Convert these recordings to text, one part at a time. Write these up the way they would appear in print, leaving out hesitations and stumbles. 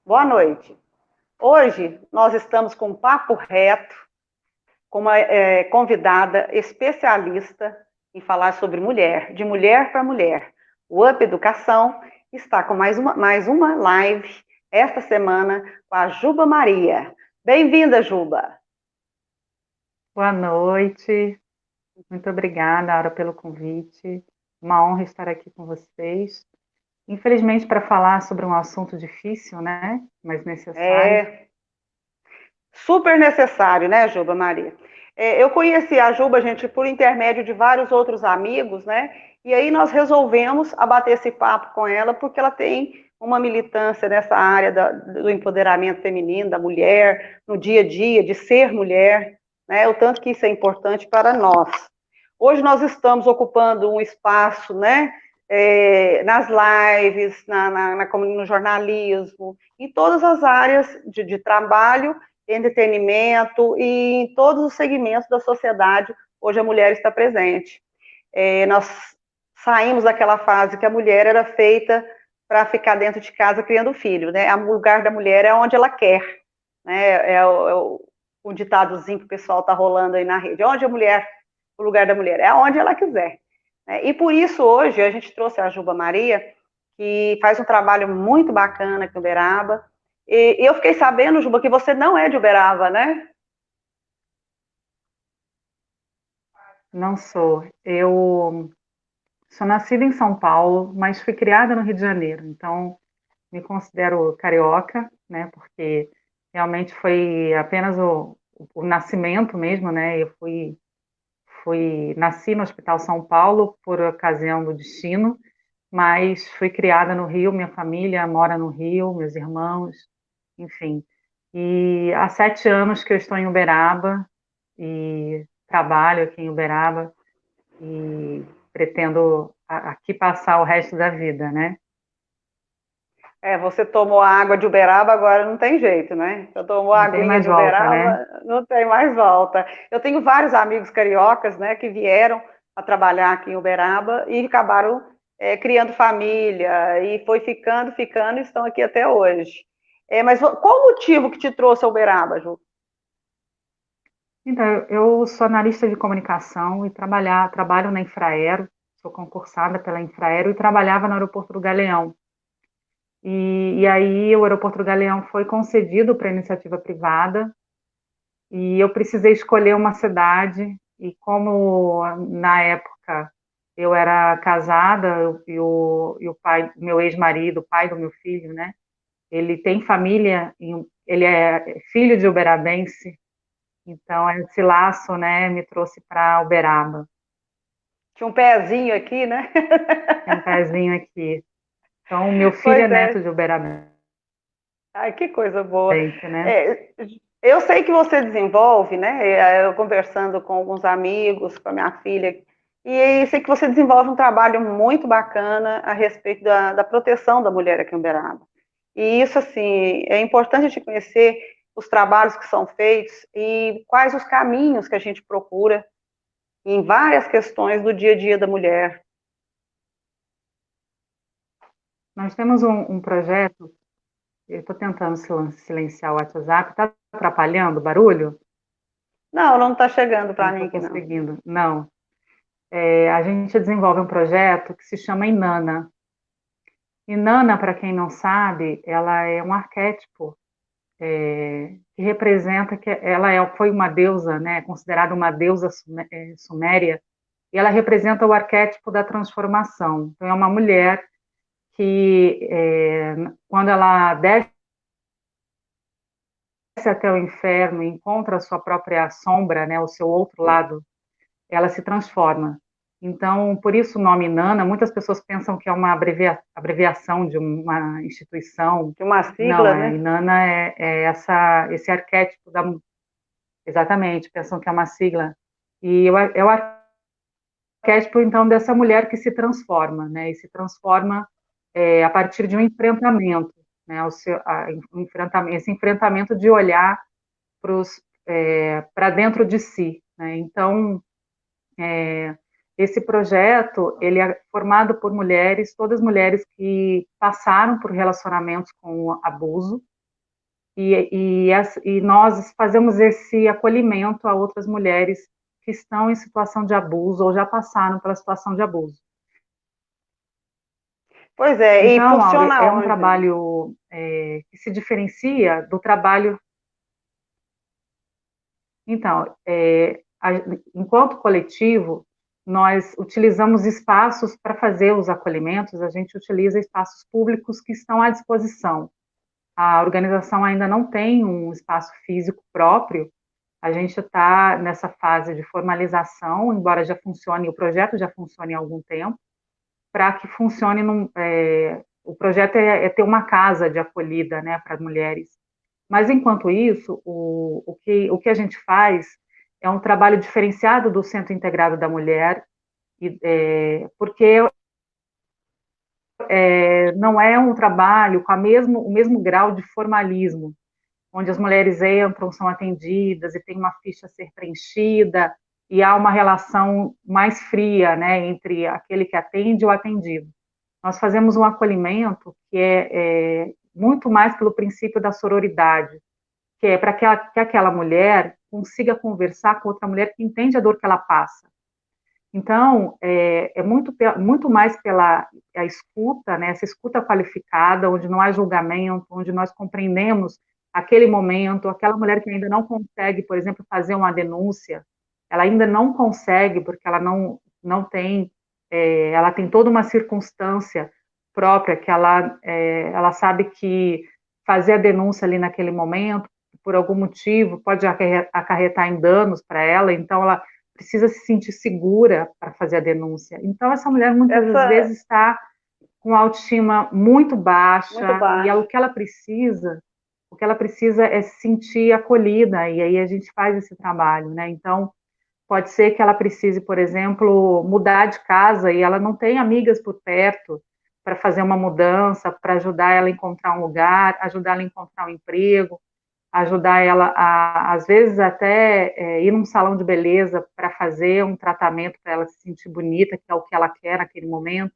Boa noite. Hoje nós estamos com um papo reto, com uma convidada especialista em falar sobre mulher, de mulher para mulher. O Up Educação está com mais uma live esta semana com a Juba Maria. Bem-vinda, Juba. Boa noite, muito obrigada, Aura, pelo convite. Uma honra estar aqui com vocês. Infelizmente, para falar sobre um assunto difícil, né? Mas necessário. É super necessário, né, Juba Maria? Eu conheci a Juba, gente, por intermédio de vários outros amigos, né? E aí nós resolvemos abater esse papo com ela, porque ela tem uma militância nessa área do empoderamento feminino, da mulher, no dia a dia, de ser mulher, né? O tanto que isso é importante para nós. Hoje nós estamos ocupando um espaço, né? Nas lives, no jornalismo, em todas as áreas de trabalho, entretenimento e em todos os segmentos da sociedade, hoje a mulher está presente. Nós saímos daquela fase que a mulher era feita para ficar dentro de casa criando filho, né? O lugar da mulher é onde ela quer, né? O ditadozinho que o pessoal está rolando aí na rede. Onde a mulher, o lugar da mulher é onde ela quiser. Né? E por isso hoje a gente trouxe a Juba Maria, que faz um trabalho muito bacana aqui em Uberaba. E eu fiquei sabendo, Juba, que você não é de Uberaba, né? Não sou. Eu sou nascida em São Paulo, mas fui criada no Rio de Janeiro. Então, me considero carioca, né? Porque realmente foi apenas o nascimento mesmo, né? Nasci no Hospital São Paulo por ocasião do destino, mas fui criada no Rio, minha família mora no Rio, meus irmãos, enfim. E há 7 anos que eu estou em Uberaba e trabalho aqui em Uberaba e pretendo aqui passar o resto da vida, né? Você tomou a água de Uberaba, agora não tem jeito, né? Você tomou a Não tem aguinha mais de volta, né? Uberaba, não tem mais volta. Eu tenho vários amigos cariocas, né, que vieram a trabalhar aqui em Uberaba e acabaram criando família e foi ficando, ficando e estão aqui até hoje. Mas qual o motivo que te trouxe a Uberaba, Ju? Então, eu sou analista de comunicação e trabalho na Infraero, sou concursada pela Infraero e trabalhava no aeroporto do Galeão. E aí o aeroporto do Galeão foi concedido para iniciativa privada e eu precisei escolher uma cidade e como na época eu era casada e o pai, meu ex-marido, o pai do meu filho, né? Ele tem família, ele é filho de uberabense, então esse laço, né, me trouxe para Uberaba. Tinha um pezinho aqui, né? Tem um pezinho aqui. Então, meu filho é Pois neto é. de uberabense, Ai, que coisa boa. né? É, eu sei que você desenvolve, né? Eu conversando com alguns amigos, com a minha filha, e sei que você desenvolve um trabalho muito bacana a respeito da proteção da mulher aqui em Uberaba. E isso, assim, é importante a gente conhecer os trabalhos que são feitos e quais os caminhos que a gente procura em várias questões do dia a dia da mulher. Nós temos um projeto, eu estou tentando silenciar o WhatsApp, está atrapalhando o barulho? Não, não está chegando Não para mim estou aqui, não. conseguindo. Não. A gente desenvolve um projeto que se chama Inanna. Inanna, para quem não sabe, ela é um arquétipo que representa que foi uma deusa, né, considerada uma deusa suméria, e ela representa o arquétipo da transformação. Então, é uma mulher que, quando ela desce até o inferno e encontra a sua própria sombra, né, o seu outro lado, ela se transforma. Então, por isso o nome Nana, muitas pessoas pensam que é uma abreviação de uma instituição. De uma Não, sigla, né? Inanna esse arquétipo da. Exatamente, pensam que é uma sigla. E é o arquétipo, então, dessa mulher que se transforma, né? E se transforma a partir de um enfrentamento, né? Esse enfrentamento de olhar para dentro de si, né? Então, esse projeto ele é formado por mulheres, todas mulheres que passaram por relacionamentos com abuso, e nós fazemos esse acolhimento a outras mulheres que estão em situação de abuso ou já passaram pela situação de abuso. Pois é, e Então, Aure, funciona é um onde? trabalho que se diferencia do trabalho. Então, enquanto coletivo, nós utilizamos espaços para fazer os acolhimentos, a gente utiliza espaços públicos que estão à disposição. A organização ainda não tem um espaço físico próprio, a gente está nessa fase de formalização, embora já funcione, o projeto já funcione há algum tempo, para que funcione, o projeto é ter uma casa de acolhida, né, para mulheres. Mas, enquanto isso, o que a gente faz é um trabalho diferenciado do Centro Integrado da Mulher, porque não é um trabalho com o mesmo grau de formalismo, onde as mulheres entram, são atendidas e tem uma ficha a ser preenchida, e há uma relação mais fria, né, entre aquele que atende e o atendido. Nós fazemos um acolhimento que é muito mais pelo princípio da sororidade, que é para que aquela mulher consiga conversar com outra mulher que entende a dor que ela passa. Então, muito mais pela a escuta, né, essa escuta qualificada, onde não há julgamento, onde nós compreendemos aquele momento, aquela mulher que ainda não consegue, por exemplo, fazer uma denúncia, ela ainda não consegue, porque ela não tem, ela tem toda uma circunstância própria, que ela sabe que fazer a denúncia ali naquele momento, por algum motivo, pode acarretar em danos para ela, então ela precisa se sentir segura para fazer a denúncia. Então, essa mulher muitas das Essa vezes está com a autoestima muito muito baixa e baixa. o que ela precisa é se sentir acolhida, e aí a gente faz esse trabalho, né? Então, pode ser que ela precise, por exemplo, mudar de casa e ela não tem amigas por perto para fazer uma mudança, para ajudar ela a encontrar um lugar, ajudar ela a encontrar um emprego, ajudar ela a, às vezes, até ir num salão de beleza para fazer um tratamento para ela se sentir bonita, que é o que ela quer naquele momento.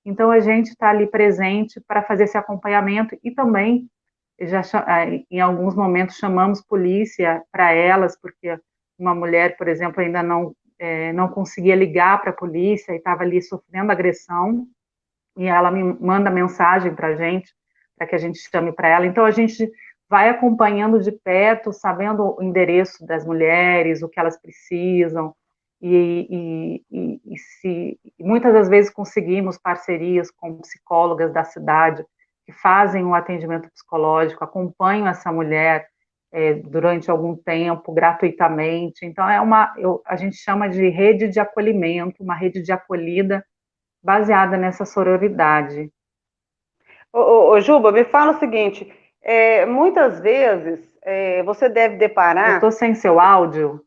Então, a gente está ali presente para fazer esse acompanhamento e também, em alguns momentos, chamamos polícia para elas, porque uma mulher, por exemplo, ainda não conseguia ligar para a polícia e estava ali sofrendo agressão, e ela me manda mensagem para a gente, para que a gente chame para ela. Então, a gente vai acompanhando de perto, sabendo o endereço das mulheres, o que elas precisam, muitas das vezes conseguimos parcerias com psicólogas da cidade que fazem um atendimento psicológico, acompanham essa mulher durante algum tempo, gratuitamente. Então, a gente chama de rede de acolhimento, uma rede de acolhida baseada nessa sororidade. Ô, Juba, me fala o seguinte: muitas vezes você deve deparar. Eu tô sem seu Ah, áudio,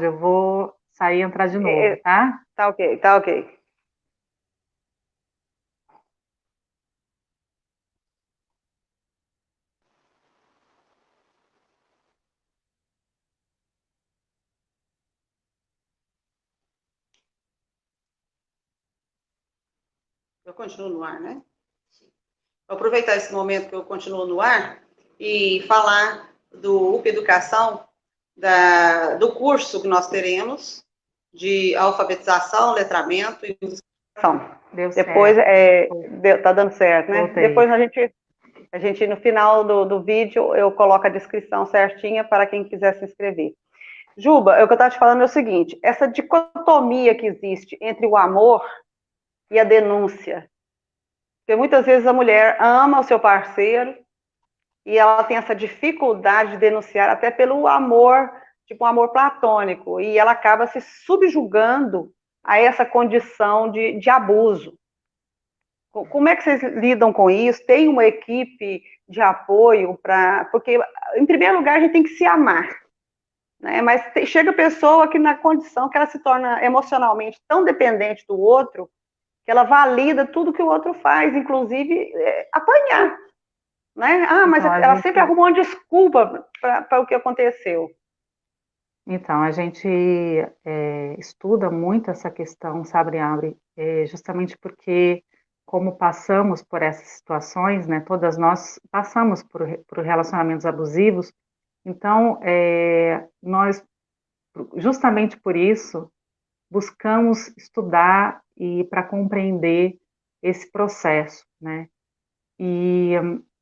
eu vou sair e entrar de novo, é, tá? tá ok, tá ok. Eu continuo no ar, né? Vou aproveitar esse momento que eu continuo no ar e falar do UP Educação, do curso que nós teremos de alfabetização, letramento e educação. Deu Depois, certo. tá dando certo, né? Voltei. Depois a gente no final do vídeo, eu coloco a descrição certinha para quem quiser se inscrever. Juba, o que eu estava te falando é o seguinte: essa dicotomia que existe entre o amor e a denúncia. Porque muitas vezes a mulher ama o seu parceiro e ela tem essa dificuldade de denunciar até pelo amor, tipo um amor platônico, e ela acaba se subjugando a essa condição de abuso. Como é que vocês lidam com isso? Tem uma equipe de apoio para. Porque, em primeiro lugar, a gente tem que se amar, né? Mas chega a pessoa que, na condição que ela se torna emocionalmente tão dependente do outro, que ela valida tudo que o outro faz, inclusive apanhar. Né? Ah, mas Então, ela sempre arruma uma desculpa para o que aconteceu. a gente estuda muito essa questão, sabe, Abre, justamente porque como passamos por essas situações, né? Todas nós passamos por relacionamentos abusivos. Então, nós, justamente por isso, buscamos estudar e para compreender esse processo, né? E,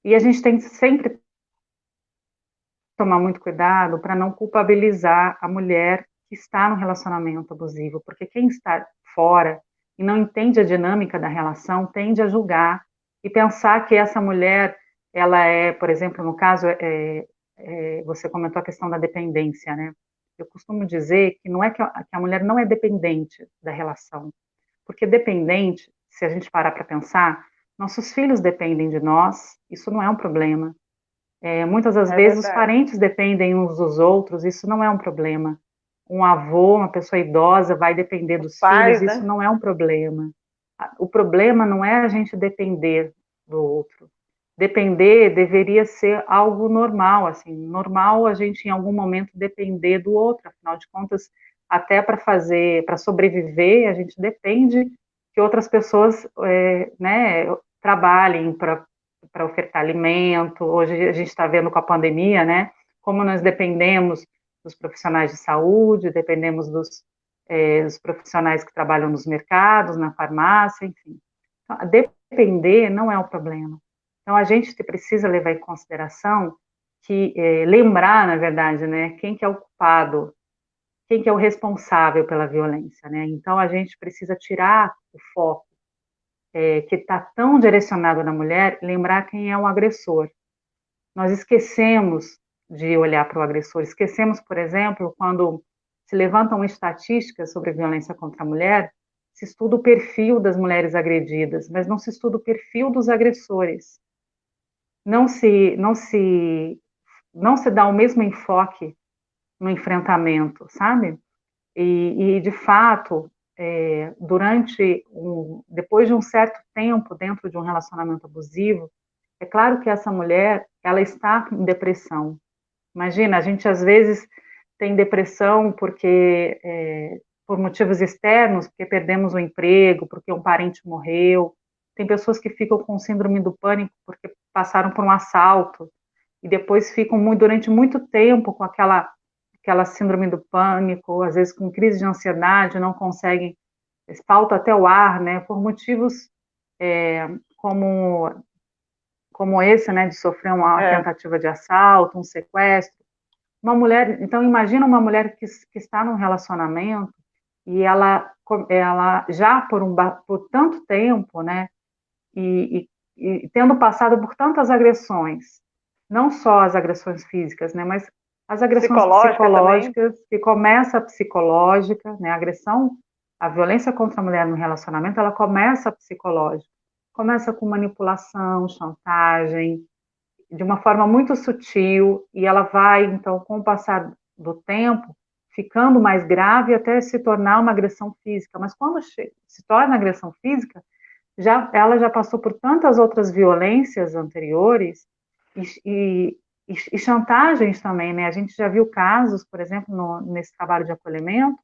e a gente tem que sempre tomar muito cuidado para não culpabilizar a mulher que está no relacionamento abusivo, porque quem está fora e não entende a dinâmica da relação tende a julgar e pensar que essa mulher, ela é, por exemplo, no caso, você comentou a questão da dependência, né? Eu costumo dizer que não é que a mulher não é dependente da relação, porque dependente, se a gente parar para pensar, nossos filhos dependem de nós, isso não é um problema. Muitas das É vezes os verdade. parentes dependem uns dos outros, isso não é um problema. Um avô, uma pessoa idosa vai depender Os dos filhos, pais, isso né? não é um problema. O problema não é a gente depender do outro. Depender deveria ser algo normal, assim, normal a gente em algum momento depender do outro, afinal de contas, até para sobreviver, a gente depende que outras pessoas, né, trabalhem para ofertar alimento. Hoje a gente está vendo com a pandemia, né, como nós dependemos dos profissionais de saúde, dependemos dos profissionais que trabalham nos mercados, na farmácia, enfim. Então, depender não é o problema. Então, a gente precisa levar em consideração que, lembrar, na verdade, né, quem que é o culpado, quem que é o responsável pela violência, né? Então, a gente precisa tirar o foco que está tão direcionado na mulher, lembrar quem é o agressor. Nós esquecemos de olhar para o agressor, esquecemos, por exemplo, quando se levantam estatísticas sobre violência contra a mulher, se estuda o perfil das mulheres agredidas, mas não se estuda o perfil dos agressores. Não se, não se, não se dá o mesmo enfoque no enfrentamento, sabe? De fato, depois de um certo tempo dentro de um relacionamento abusivo, é claro que essa mulher, ela está em depressão. Imagina, a gente às vezes tem depressão por motivos externos, porque perdemos o emprego, porque um parente morreu. Tem pessoas que ficam com síndrome do pânico porque passaram por um assalto e depois ficam durante muito tempo com aquela síndrome do pânico, às vezes com crise de ansiedade, não conseguem, falta até o ar, né, por motivos é, como, como esse, né, de sofrer uma É. tentativa de assalto, um sequestro. Uma mulher, então imagina uma mulher que está num relacionamento e ela já por tanto tempo, né, e, e tendo passado por tantas agressões, não só as agressões físicas, né, mas as agressões Psicológica também. psicológicas, que começa a psicológica, né, a agressão, a violência contra a mulher no relacionamento, ela começa psicológica, começa com manipulação, chantagem, de uma forma muito sutil, e ela vai, então, com o passar do tempo, ficando mais grave até se tornar uma agressão física. Mas quando se torna agressão física, ela já passou por tantas outras violências anteriores e, e, e chantagens também, né? A gente já viu casos, por exemplo, nesse trabalho de acolhimento,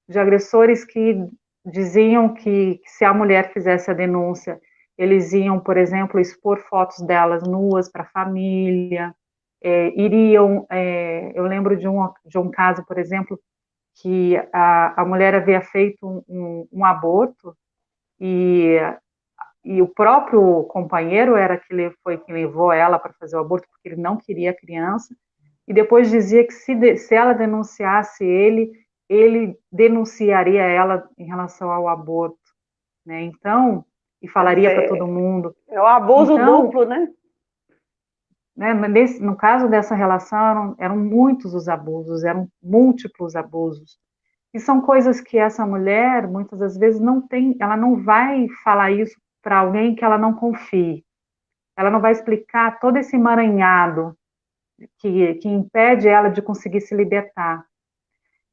de agressores que diziam que se a mulher fizesse a denúncia, eles iam, por exemplo, expor fotos delas nuas para a família, eu lembro de um caso, por exemplo, que a mulher havia feito um aborto e o próprio companheiro foi quem levou ela para fazer o aborto porque ele não queria a criança, e depois dizia que se ela denunciasse ele denunciaria ela em relação ao aborto, né? Então, e Quer falaria para todo dizer, mundo. é um abuso Então, duplo, né? né, no caso dessa relação, eram muitos os abusos, eram múltiplos abusos. E são coisas que essa mulher, muitas das vezes, não tem, ela não vai falar isso para alguém que ela não confie. Ela não vai explicar todo esse emaranhado que impede ela de conseguir se libertar.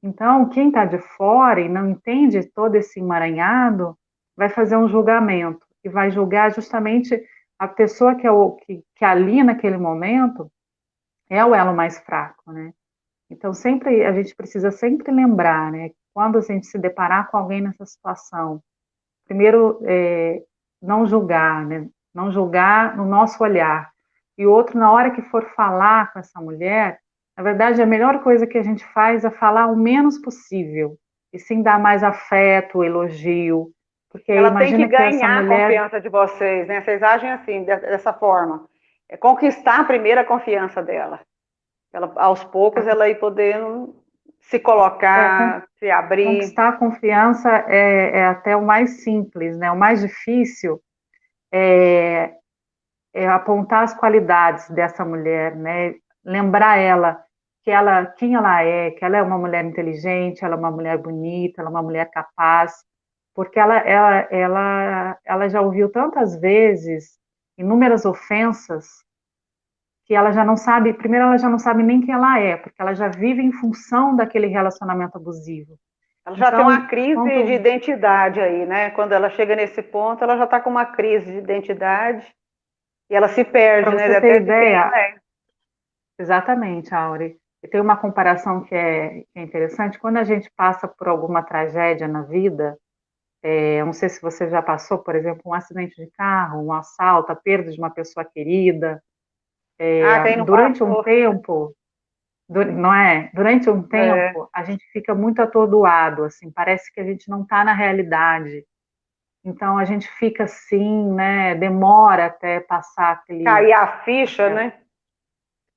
Então, quem está de fora e não entende todo esse emaranhado, vai fazer um julgamento e vai julgar justamente a pessoa que ali naquele momento é o elo mais fraco, né? Então, a gente precisa sempre lembrar, né? Quando a gente se deparar com alguém nessa situação, primeiro, não julgar, né? Não julgar no nosso olhar. E outro, na hora que for falar com essa mulher, na verdade, a melhor coisa que a gente faz é falar o menos possível, e sim dar mais afeto, elogio, porque Ela tem que imagina que essa ganhar a mulher, confiança de vocês, né? Vocês agem assim, dessa forma. É conquistar primeiro a confiança dela. Ela, aos poucos ela ir podendo se é, colocar, se abrir. conquistar a confiança é até o mais simples, né? O mais difícil é, é apontar as qualidades dessa mulher, né? Lembrar quem ela é, que ela é uma mulher inteligente, ela é uma mulher bonita, ela é uma mulher capaz, porque ela já ouviu tantas vezes inúmeras ofensas que ela já não sabe, primeiro ela já não sabe nem quem ela é, porque ela já vive em função daquele relacionamento abusivo. Ela já tem uma Então, crise de quando identidade aí, né? Quando ela chega nesse ponto, ela já está com uma crise de identidade e ela se para perde, né? você ter Até de quem ela ideia, é. exatamente, Aure. E tem uma comparação que é interessante. Quando a gente passa por alguma tragédia na vida, eu não sei se você já passou, por exemplo, um acidente de carro, um assalto, a perda de uma pessoa querida, Ah, quem não durante um passou? tempo, não é? Durante um É. tempo, a gente fica muito atordoado, assim, parece que a gente não está na realidade. Então a gente fica assim, né? Demora até passar Cair a ficha, aquela- né?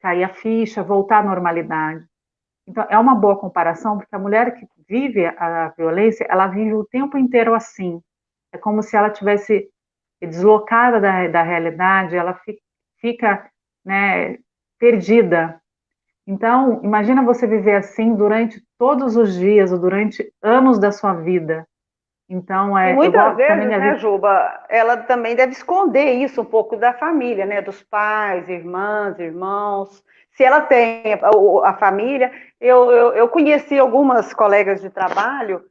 cair a ficha, voltar à normalidade. Então, é uma boa comparação, porque a mulher que vive a violência, ela vive o tempo inteiro assim. É como se ela tivesse deslocada da realidade, ela fica, né, perdida. Então, imagina você viver assim durante todos os dias, ou durante anos da sua vida. Então, E eu muitas gosto também, vezes, às né, vezes, Juba, ela também deve esconder isso um pouco da família, né, dos pais, irmãs, irmãos. Se ela tem a família, eu conheci algumas colegas de trabalho,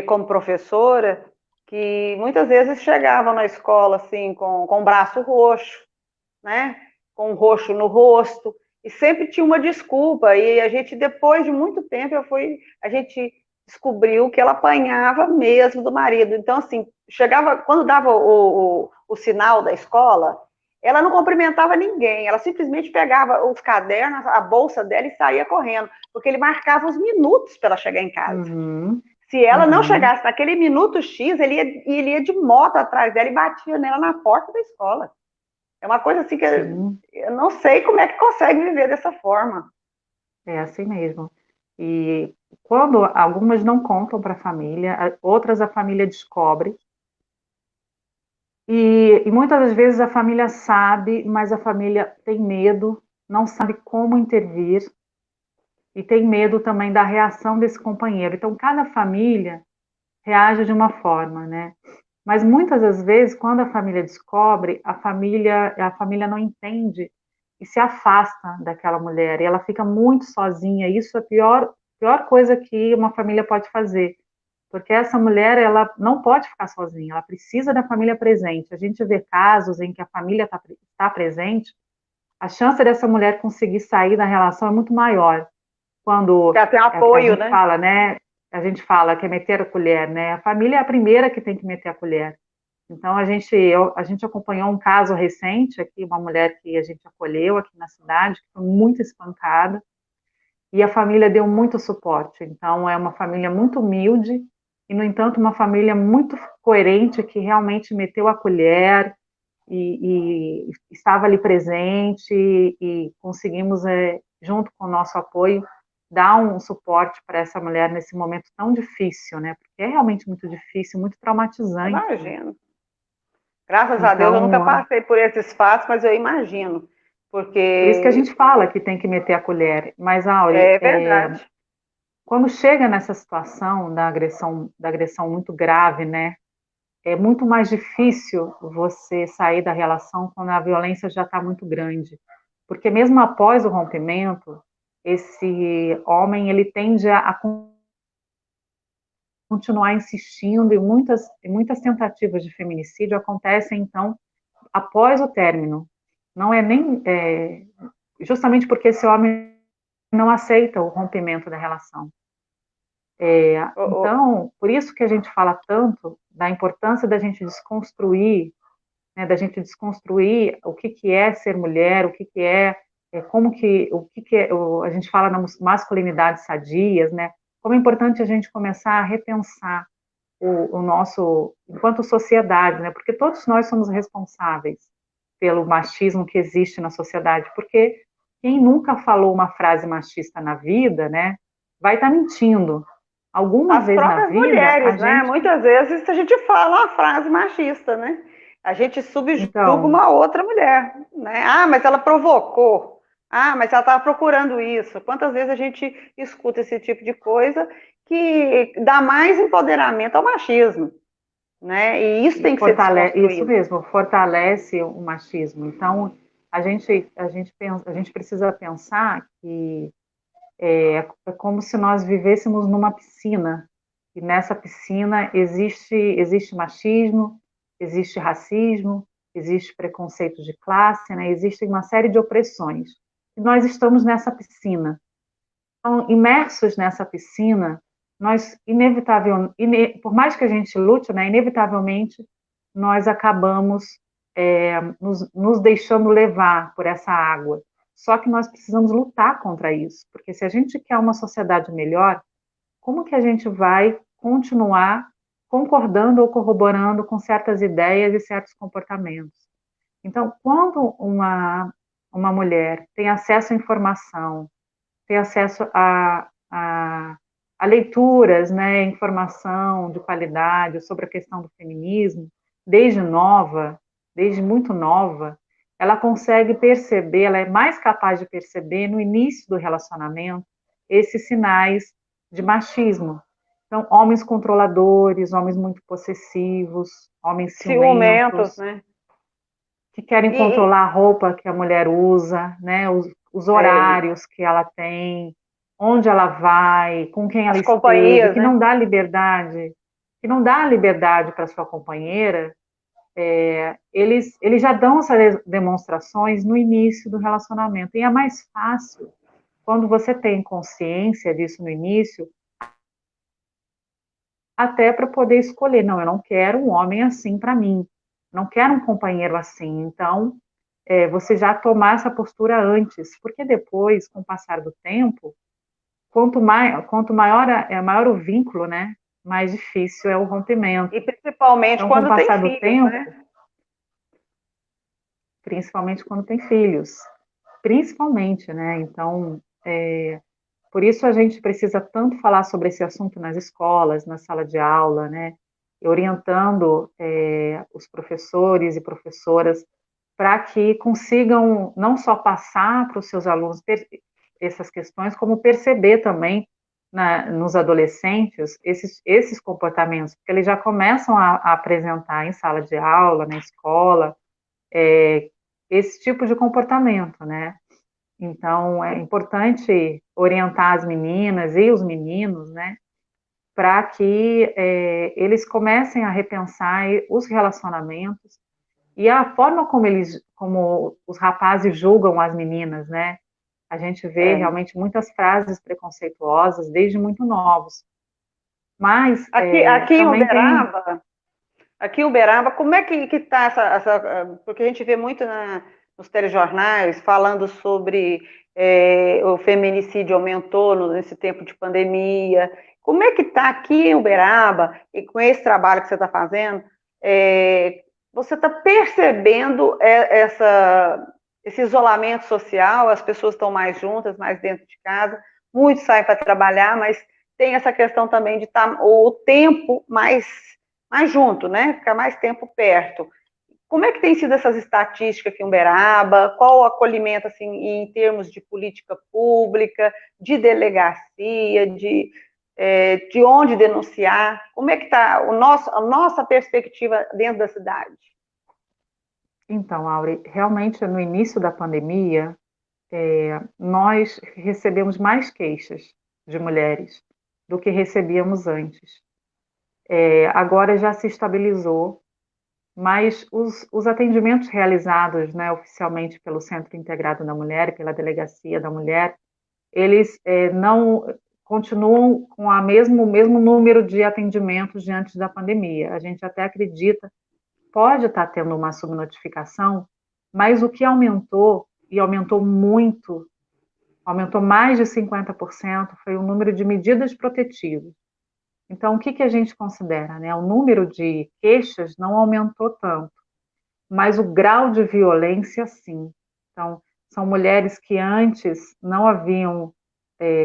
como professora, que muitas vezes chegavam na escola assim com o braço roxo, né, com um roxo no rosto, e sempre tinha uma desculpa. E a gente, depois de muito tempo, a gente descobriu que ela apanhava mesmo do marido. Então, assim, chegava, quando dava o sinal da escola, ela não cumprimentava ninguém, ela simplesmente pegava os cadernos, a bolsa dela e saía correndo, porque ele marcava os minutos para ela chegar em casa. uhum, Se ela não uhum, chegasse naquele minuto X, ele ia de moto atrás dela e batia nela na porta da escola. É uma coisa assim que sim, eu não sei como é que consegue viver dessa forma. é assim mesmo. E quando algumas não contam para a família, outras a família descobre, e muitas das vezes a família sabe, mas a família tem medo, não sabe como intervir, e tem medo também da reação desse companheiro. Então, cada família reage de uma forma, né? Mas muitas das vezes, quando a família descobre, a família não entende e se afasta daquela mulher, e ela fica muito sozinha. Isso é a pior coisa que uma família pode fazer, porque essa mulher, ela não pode ficar sozinha, ela precisa da família presente. A gente vê casos em que a família tá presente, a chance dessa mulher conseguir sair da relação é muito maior. Que Quando ela tem a apoio, gente né? fala, né? A gente fala que é meter a colher, né? A família é a primeira que tem que meter a colher. Então, a gente acompanhou um caso recente aqui, uma mulher que a gente acolheu aqui na cidade, que foi muito espancada, e a família deu muito suporte. Então, é uma família muito humilde, e, no entanto, uma família muito coerente, que realmente meteu a colher e estava ali presente, e conseguimos, junto com o nosso apoio, dar um suporte para essa mulher nesse momento tão difícil, né? Porque é realmente muito difícil, muito traumatizante. Imagino. Graças a Deus eu nunca Então, passei por esses fatos, mas eu imagino. por isso que a Porque gente fala que tem que meter a colher. Mas, Aure, é verdade. quando chega nessa situação da agressão muito grave, né? É muito mais difícil você sair da relação quando a violência já está muito grande. Porque mesmo após o rompimento, esse homem ele tende a continuar insistindo, e muitas tentativas de feminicídio acontecem, então, após o término. Não é nem justamente porque esse homem não aceita o rompimento da relação. O- o- Então, por isso que a gente fala tanto da importância da gente desconstruir né, da gente desconstruir o que é ser mulher, o que como que, a gente fala nas masculinidades sadias, né, como é importante a gente começar a repensar o nosso, enquanto sociedade, né, porque todos nós somos responsáveis pelo machismo que existe na sociedade, porque quem nunca falou uma frase machista na vida, né, vai estar mentindo. Alguma As vez na próprias vida, a mulheres, né? gente, Muitas vezes a gente fala uma frase machista, né? A gente subjuga então, uma outra mulher, né? Ah, mas ela provocou. Ah, mas ela estava procurando isso. Quantas vezes a gente escuta esse tipo de coisa que dá mais empoderamento ao machismo, né? E isso tem que ser isso desconstruído. mesmo, fortalece o machismo. Então, a gente precisa pensar que é como se nós vivêssemos numa piscina, e nessa piscina existe machismo, existe racismo, existe preconceito de classe, né? Existe uma série de opressões. E nós estamos nessa piscina. Então, imersos nessa piscina, nós por mais que a gente lute, né, inevitavelmente nós acabamos nos deixando levar por essa água. Só que nós precisamos lutar contra isso, porque se a gente quer uma sociedade melhor, como que a gente vai continuar concordando ou corroborando com certas ideias e certos comportamentos? Então, quando uma mulher tem acesso à informação, ter acesso a leituras, né, informação de qualidade sobre a questão do feminismo, desde nova, desde muito nova, ela consegue perceber, ela é mais capaz de perceber no início do relacionamento esses sinais de machismo. Então, homens controladores, homens muito possessivos, homens Ciumentos, ciumentos, né? que querem E, controlar a roupa que a mulher usa, né, os é, horários que ela tem, onde ela vai, com quem ela as esteve, companhias, né? que não dá liberdade para sua companheira, eles já dão essas demonstrações no início do relacionamento. E é mais fácil, quando você tem consciência disso no início, até para poder escolher, não, eu não quero um homem assim para mim, não quero um companheiro assim. Então, você já tomar essa postura antes, porque depois, com o passar do tempo, quanto maior, maior o vínculo, né, mais difícil é o rompimento. E principalmente Então, com o quando tem passar do filhos, tempo, né? principalmente quando tem filhos, principalmente, né, então, por isso a gente precisa tanto falar sobre esse assunto nas escolas, na sala de aula, né, orientando os professores e professoras para que consigam não só passar para os seus alunos essas questões, como perceber também nos adolescentes esses comportamentos, porque eles já começam a apresentar em sala de aula, na escola, esse tipo de comportamento, né? Então, é importante orientar as meninas e os meninos, né, para que eles comecem a repensar os relacionamentos e a forma como os rapazes julgam as meninas, né? A gente vê É. realmente muitas frases preconceituosas desde muito novos. Mas Aqui em também tem, Uberaba, como é que está porque a gente vê muito nos telejornais falando sobre o feminicídio aumentou nesse tempo de pandemia. Como é que está aqui em Uberaba, e com esse trabalho que você está fazendo, você está percebendo esse isolamento social, as pessoas estão mais juntas, mais dentro de casa, muitos saem para trabalhar, mas tem essa questão também de estar o tempo mais junto, né? Ficar mais tempo perto. Como é que tem sido essas estatísticas aqui em Uberaba? Qual o acolhimento, assim, em termos de política pública, de delegacia, de onde denunciar? Como é que está a nossa perspectiva dentro da cidade? então, Auri, realmente no início da pandemia, nós recebemos mais queixas de mulheres do que recebíamos antes. Agora já se estabilizou, mas os atendimentos realizados, né, oficialmente pelo Centro Integrado da Mulher e pela Delegacia da Mulher, eles não continuam com o mesmo número de atendimentos de antes da pandemia. A gente até acredita pode estar tendo uma subnotificação, mas o que aumentou, e aumentou muito, aumentou mais de 50%, foi o número de medidas protetivas. Então, o que, que a gente considera? Né? O número de queixas não aumentou tanto, mas o grau de violência, sim. Então, são mulheres que antes não haviam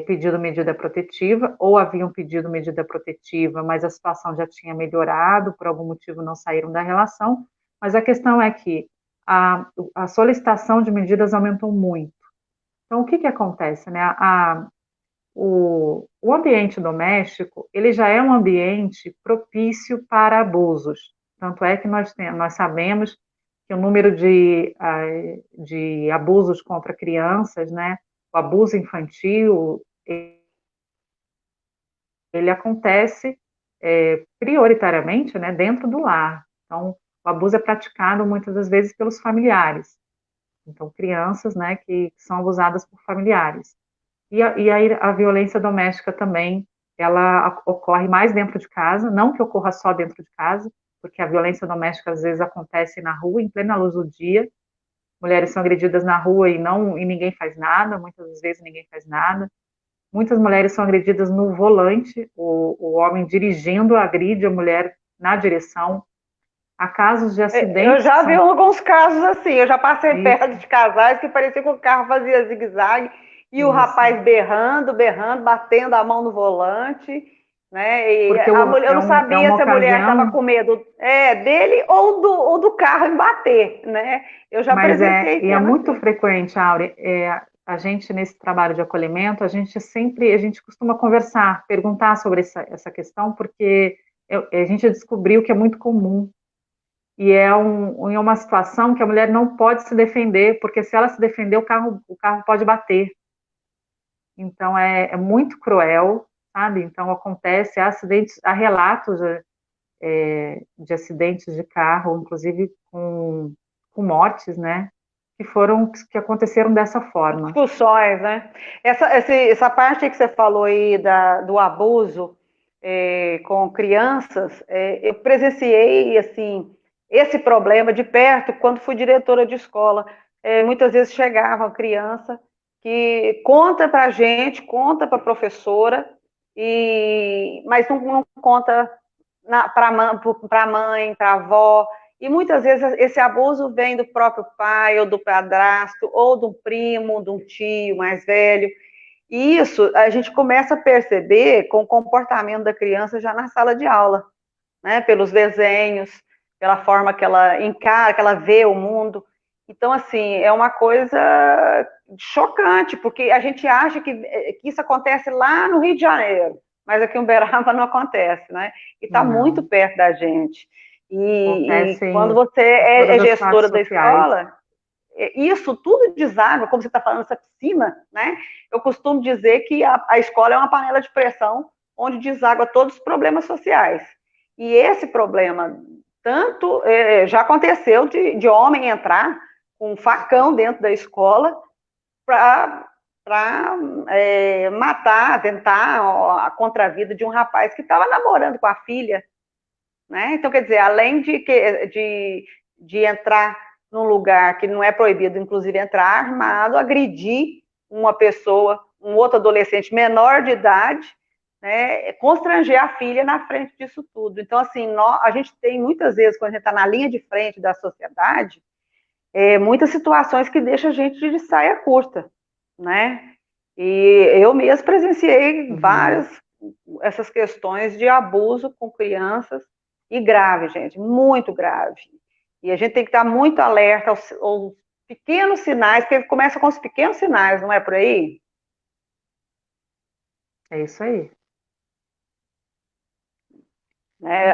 pedido medida protetiva, ou haviam pedido medida protetiva, mas a situação já tinha melhorado, por algum motivo não saíram da relação, mas a questão é que a solicitação de medidas aumentou muito. Então, o que, que acontece? Né? O ambiente doméstico, ele já é um ambiente propício para abusos. Tanto é que nós sabemos que o número de abusos contra crianças, né, o abuso infantil, ele acontece prioritariamente, né, dentro do lar. Então, o abuso é praticado muitas das vezes pelos familiares. Então, crianças, né, que são abusadas por familiares. E aí a violência doméstica também, ela ocorre mais dentro de casa, não que ocorra só dentro de casa, porque a violência doméstica às vezes acontece na rua, em plena luz do dia. Mulheres são agredidas na rua e ninguém faz nada, muitas vezes ninguém faz nada. Muitas mulheres são agredidas no volante, o homem dirigindo agride a mulher na direção. Há casos de Eu acidentes que já vi são alguns casos assim, eu já passei perto isso, de casais que parecia que o carro fazia zigue-zague e o isso. rapaz berrando, berrando, batendo a mão no volante, né? E Porque a mulher, eu não é sabia uma se a mulher estava ocasião. com medo dele ou do carro em bater, né? Eu já Mas presenciei é cena muito assim. frequente, Aure, a gente nesse trabalho de acolhimento, a gente costuma conversar, perguntar sobre essa questão, porque a gente descobriu que é muito comum, e é uma situação que a mulher não pode se defender, porque se ela se defender, o carro pode bater. Então é muito cruel, sabe? Então acontece, há acidentes, há relatos de acidentes de carro, inclusive com mortes, né? Que aconteceram dessa forma. Discussões, né? Essa parte que você falou aí do abuso com crianças, eu presenciei assim esse problema de perto quando fui diretora de escola. Muitas vezes chegava uma criança que conta para a gente, conta para a professora, mas não conta para a mãe, para a avó. E muitas vezes esse abuso vem do próprio pai, ou do padrasto, ou de um primo, de um tio mais velho. E isso a gente começa a perceber com o comportamento da criança já na sala de aula, né? Pelos desenhos, pela forma que ela encara, que ela vê o mundo. Então, assim, é uma coisa chocante, porque a gente acha que isso acontece lá no Rio de Janeiro, mas aqui em Uberaba não acontece, né? E está muito Não, perto da gente. E acontece quando em, você em é todas as classes gestora da sociais. escola, isso tudo deságua, como você está falando, essa piscina, né? Eu costumo dizer que a escola é uma panela de pressão onde deságua todos os problemas sociais. E esse problema, tanto já aconteceu de homem entrar com um facão dentro da escola para matar, tentar a contravida de um rapaz que estava namorando com a filha, né? Então, quer dizer, além de entrar num lugar que não é proibido, inclusive entrar armado, agredir uma pessoa, um outro adolescente menor de idade, né? Constranger a filha na frente disso tudo. Então, assim, a gente tem muitas vezes, quando a gente está na linha de frente da sociedade, muitas situações que deixam a gente de saia curta, né? E eu mesmo presenciei Uhum. várias essas questões de abuso com crianças e grave, gente, muito grave. E a gente tem que estar muito alerta aos pequenos sinais, porque começa com os pequenos sinais, não é por aí? É isso aí. É,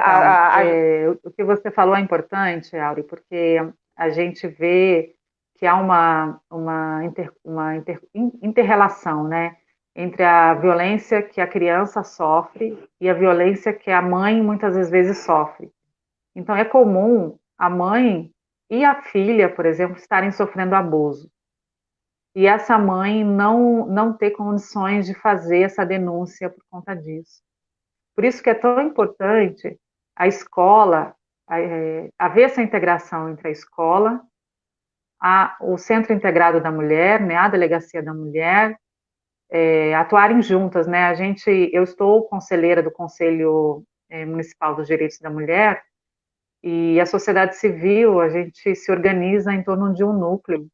Então, o que você falou é importante, Auri, porque a gente vê que há uma inter-relação, né, entre a violência que a criança sofre e a violência que a mãe muitas das vezes sofre. Então, é comum a mãe e a filha, por exemplo, estarem sofrendo abuso. E essa mãe não ter condições de fazer essa denúncia por conta disso. Por isso que é tão importante a escola, haver essa integração entre a escola, o Centro Integrado da Mulher, né, a Delegacia da Mulher, atuarem juntas, né? Eu estou conselheira do Conselho Municipal dos Direitos da Mulher e a sociedade civil, a gente se organiza em torno de um núcleo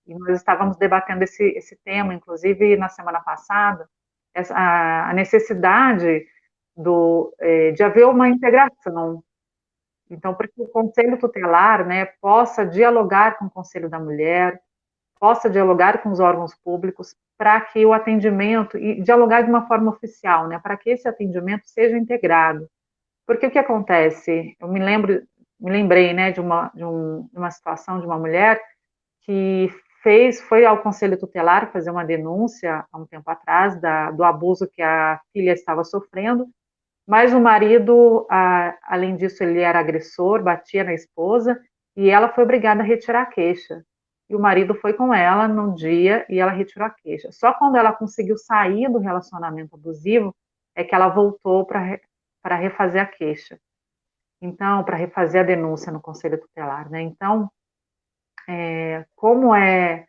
e nós estávamos debatendo esse tema, inclusive na semana passada, a necessidade de haver uma integração. Então, para que o Conselho Tutelar, né, possa dialogar com o Conselho da Mulher, possa dialogar com os órgãos públicos, para que o atendimento, e dialogar de uma forma oficial, né, para que esse atendimento seja integrado. Porque o que acontece? Me lembrei, né, de uma situação de uma mulher que foi ao Conselho Tutelar fazer uma denúncia há um tempo atrás do abuso que a filha estava sofrendo, mas o marido, além disso, ele era agressor, batia na esposa, e ela foi obrigada a retirar a queixa. E o marido foi com ela num dia e ela retirou a queixa. Só quando ela conseguiu sair do relacionamento abusivo é que ela voltou para refazer a queixa. Então, para refazer a denúncia no Conselho Tutelar, né? Então, como é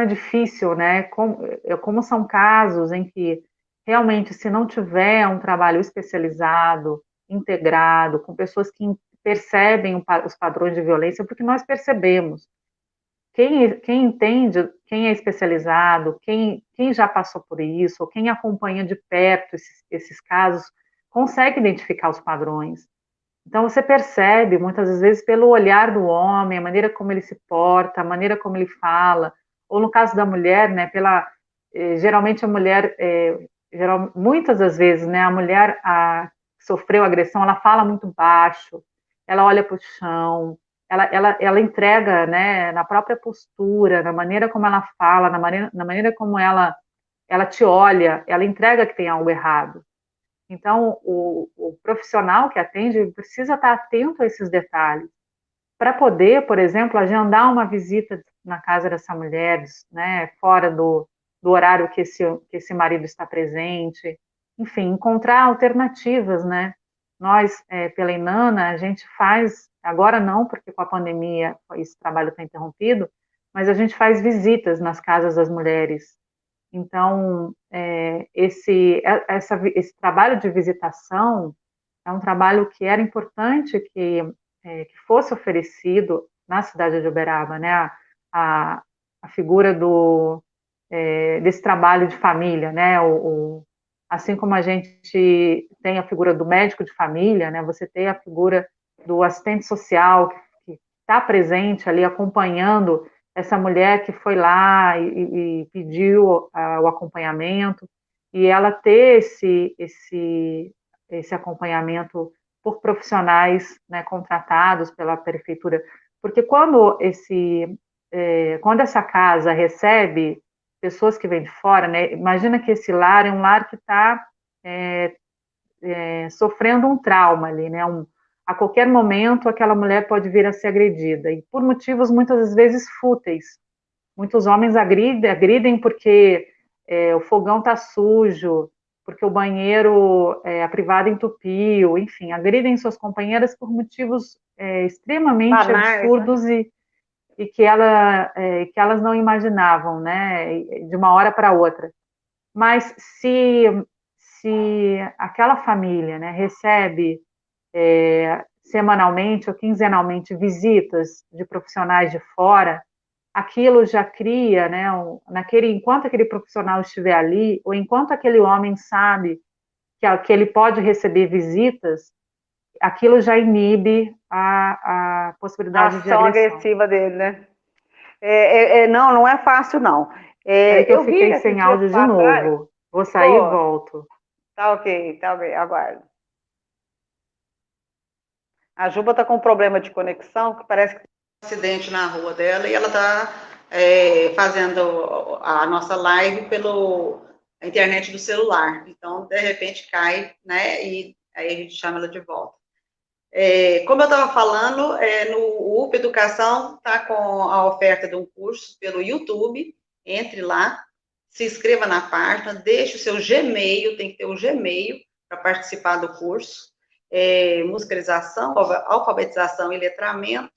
difícil, né? Como são casos em que realmente, se não tiver um trabalho especializado, integrado, com pessoas que percebem os padrões de violência, porque nós percebemos. Quem entende, quem é especializado, quem já passou por isso, ou quem acompanha de perto esses casos, consegue identificar os padrões. Então você percebe, muitas vezes, pelo olhar do homem, a maneira como ele se porta, a maneira como ele fala, ou no caso da mulher, né, geralmente a mulher, muitas das vezes, né, a mulher que sofreu agressão, ela fala muito baixo, ela olha para o chão, ela entrega, né, na própria postura, na maneira como ela fala, na maneira como ela te olha, ela entrega que tem algo errado. Então, o profissional que atende precisa estar atento a esses detalhes, para poder, por exemplo, agendar uma visita na casa dessa mulher, né, fora do horário que esse marido está presente, enfim, encontrar alternativas, né? Nós, pela Inana, a gente faz, agora não, porque com a pandemia esse trabalho está interrompido, mas a gente faz visitas nas casas das mulheres. Então, esse trabalho de visitação é um trabalho que era importante que fosse oferecido na cidade de Uberaba, né? A, a figura desse trabalho de família, né? Assim como a gente tem a figura do médico de família, né? Você tem a figura do assistente social que está presente ali acompanhando essa mulher que foi lá e pediu o acompanhamento, e ela ter esse acompanhamento por profissionais, né, contratados pela prefeitura, porque quando essa casa recebe pessoas que vêm de fora, né, imagina que esse lar é um lar que está sofrendo um trauma ali, né, a qualquer momento aquela mulher pode vir a ser agredida, e por motivos muitas vezes fúteis. Muitos homens agridem porque o fogão está sujo, porque o banheiro, a privada entupiu, enfim, agridem suas companheiras por motivos extremamente Banais, né? absurdos e que elas não imaginavam, né, de uma hora para outra. Mas se aquela família, né, recebe semanalmente ou quinzenalmente visitas de profissionais de fora, aquilo já cria, né, enquanto aquele profissional estiver ali, ou enquanto aquele homem sabe que ele pode receber visitas, aquilo já inibe a A possibilidade de ação agressão. agressiva dele, né? Não, não é fácil, não. Aí que eu Eu vi fiquei esses sem dias áudio de para trás, novo. Vou sair e ficou, volto. tá ok, aguardo. A Juba está com um problema de conexão, que parece que tem um acidente na rua dela e ela está fazendo a nossa live pela internet do celular. Então, de repente, cai, né? E aí a gente chama ela de volta. Como eu estava falando, no UP Educação está com a oferta de um curso pelo YouTube. Entre lá, se inscreva na página, deixe o seu Gmail, tem que ter o Gmail para participar do curso. musicalização, alfabetização e letramento,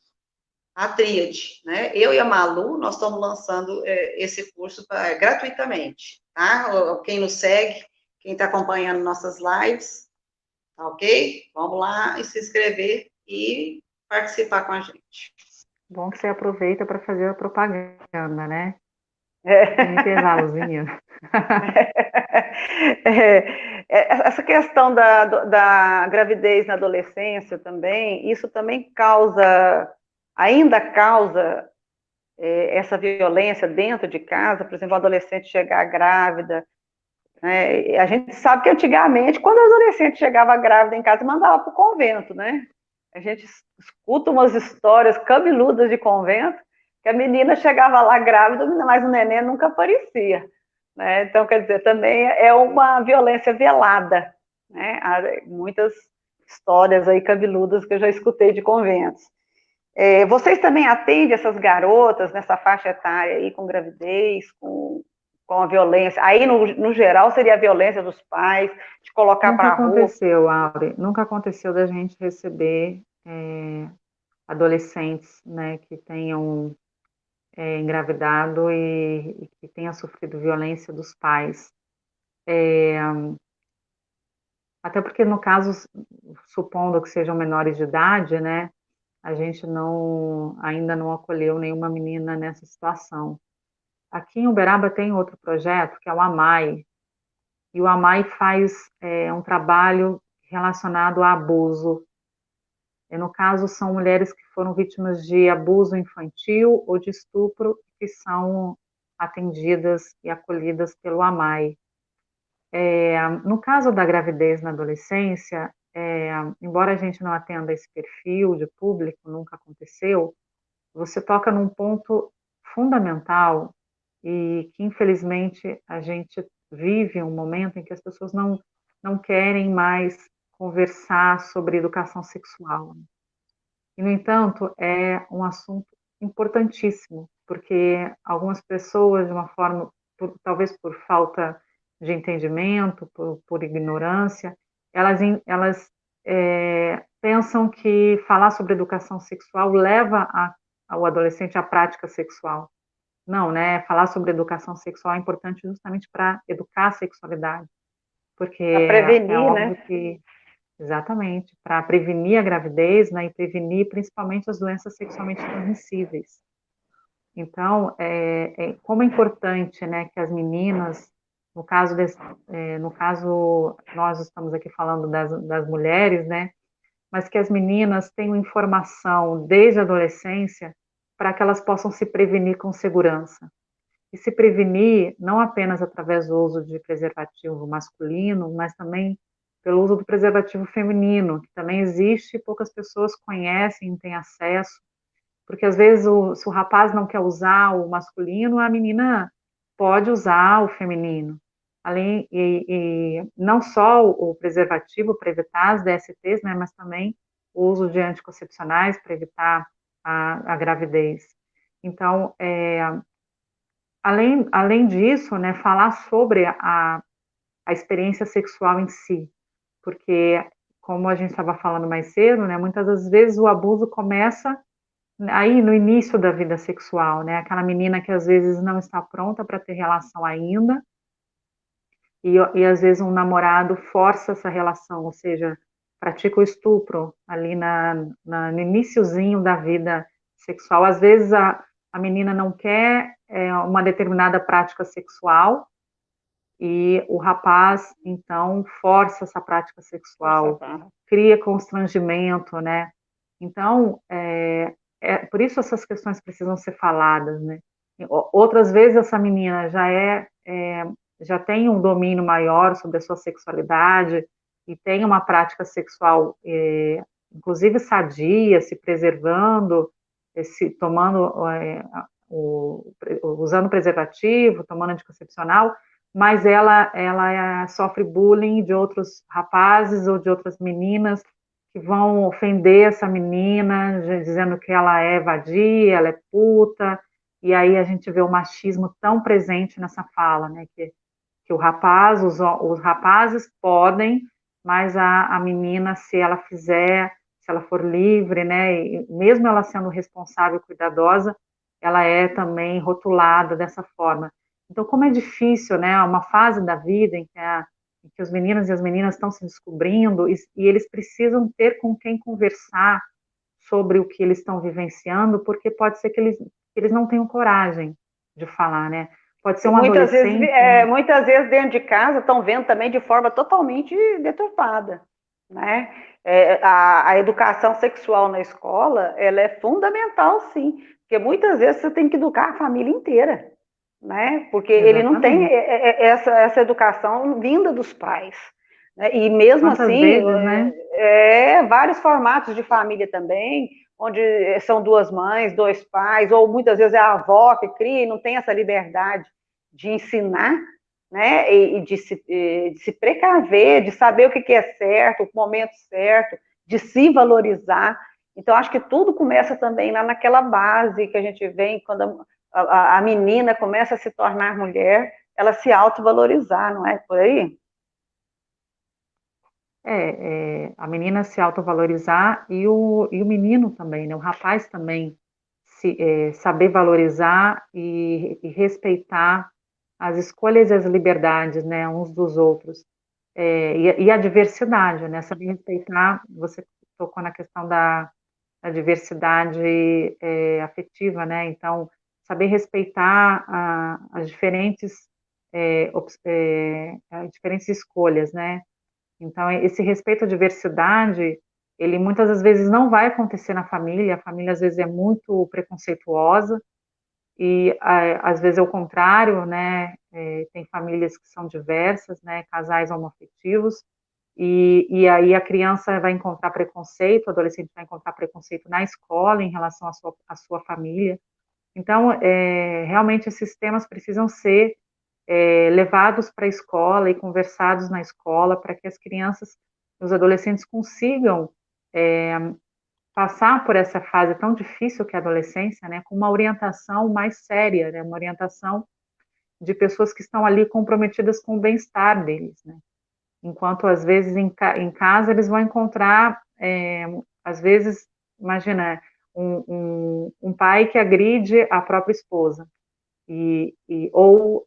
a tríade, né? Eu e a Malu, nós estamos lançando esse curso gratuitamente, tá? Quem nos segue, quem está acompanhando nossas lives, tá ok? Vamos lá e se inscrever e participar com a gente. Bom que você aproveita para fazer a propaganda, né? É. Um intervalozinho. Essa questão da gravidez na adolescência também, isso também ainda causa essa violência dentro de casa, por exemplo, a adolescente chegar grávida, né? A gente sabe que antigamente, quando a adolescente chegava grávida em casa, mandava para o convento, né? A gente escuta umas histórias cabeludas de convento, que a menina chegava lá grávida, mas o neném nunca aparecia, né? Então, quer dizer, também é uma violência velada, né? Há muitas histórias aí cabeludas que eu já escutei de conventos. Vocês também atendem essas garotas nessa faixa etária aí, com gravidez, com a violência? Aí, no geral, seria a violência dos pais, de colocar Nunca para a rua. aconteceu, Aure, nunca aconteceu da gente receber adolescentes, né, que tenham engravidado e que tenha sofrido violência dos pais. Até porque, no caso, supondo que sejam menores de idade, né, a gente ainda não acolheu nenhuma menina nessa situação. Aqui em Uberaba tem outro projeto, que é o AMAI, e o AMAI faz um trabalho relacionado a abuso. No caso, são mulheres que foram vítimas de abuso infantil ou de estupro, que são atendidas e acolhidas pelo AMAI. No caso da gravidez na adolescência, embora a gente não atenda esse perfil de público, nunca aconteceu, você toca num ponto fundamental e que, infelizmente, a gente vive um momento em que as pessoas não querem mais conversar sobre educação sexual. E, no entanto, é um assunto importantíssimo, porque algumas pessoas, de uma forma, talvez por falta de entendimento, por ignorância, elas pensam que falar sobre educação sexual leva ao adolescente à prática sexual. Não, né? Falar sobre educação sexual é importante justamente para educar a sexualidade, porque Para é prevenir, óbvio né? que exatamente, para prevenir a gravidez, né, e prevenir principalmente as doenças sexualmente transmissíveis. Então, como é importante, né, que as meninas, no caso, nós estamos aqui falando das mulheres, né, mas que as meninas tenham informação desde a adolescência para que elas possam se prevenir com segurança. E se prevenir não apenas através do uso de preservativo masculino, mas também pelo uso do preservativo feminino, que também existe e poucas pessoas conhecem, têm acesso, porque às vezes se o rapaz não quer usar o masculino, a menina pode usar o feminino. E não só o preservativo para evitar as DSTs, né, mas também o uso de anticoncepcionais para evitar a gravidez. Então, além disso, né, falar sobre a experiência sexual em si, porque, como a gente estava falando mais cedo, né, muitas das vezes o abuso começa aí no início da vida sexual, né, aquela menina que às vezes não está pronta para ter relação ainda, e às vezes um namorado força essa relação, ou seja, pratica o estupro ali no iniciozinho da vida sexual. Às vezes a menina não quer uma determinada prática sexual e o rapaz, então, força essa prática Força a sexual, barra. cria constrangimento, né? Então, por isso essas questões precisam ser faladas, né? Outras vezes essa menina já tem um domínio maior sobre a sua sexualidade e tem uma prática sexual, inclusive sadia, se preservando, tomando, usando preservativo, tomando anticoncepcional, mas ela sofre bullying de outros rapazes ou de outras meninas que vão ofender essa menina, dizendo que ela é vadia, ela é puta, e aí a gente vê o machismo tão presente nessa fala, né, que os rapazes podem mas a menina, se ela fizer, se ela for livre, né, e mesmo ela sendo responsável e cuidadosa, ela é também rotulada dessa forma. Então, como é difícil, né, uma fase da vida em que os meninos e as meninas estão se descobrindo e eles precisam ter com quem conversar sobre o que eles estão vivenciando, porque pode ser que eles não tenham coragem de falar, né? Pode ser E um adolescente, muitas vezes dentro de casa estão vendo também de forma totalmente deturpada, né? A educação sexual na escola, ela é fundamental, sim, porque muitas vezes você tem que educar a família inteira, né? Porque ele não tem exatamente. essa educação vinda dos pais, né? E mesmo Quantas assim, vezes, né? vários formatos de família também, onde são duas mães, dois pais, ou muitas vezes é a avó que cria e não tem essa liberdade de ensinar, né, e de se precaver, de saber o que é certo, o momento certo, de se valorizar. Então, acho que tudo começa também lá naquela base que a gente vem, quando a menina começa a se tornar mulher, ela se autovalorizar, não é por aí? A menina se autovalorizar e o menino também, né? O rapaz também saber valorizar e respeitar as escolhas e as liberdades, né, uns dos outros. E a diversidade, né? Saber respeitar, você tocou na questão da diversidade afetiva, né? Então, saber respeitar as diferentes escolhas, né? Então, esse respeito à diversidade, ele muitas das vezes não vai acontecer na família, a família às vezes é muito preconceituosa, e às vezes é o contrário, né? Tem famílias que são diversas, né? Casais homoafetivos, e aí a criança vai encontrar preconceito, o adolescente vai encontrar preconceito na escola em relação à sua família. Então, realmente esses temas precisam ser levados para a escola e conversados na escola para que as crianças, os adolescentes consigam é, passar por essa fase tão difícil que é a adolescência, né, com uma orientação mais séria, né, uma orientação de pessoas que estão ali comprometidas com o bem-estar deles, né. Enquanto às vezes em casa eles vão encontrar, às vezes, imagina, um pai que agride a própria esposa ou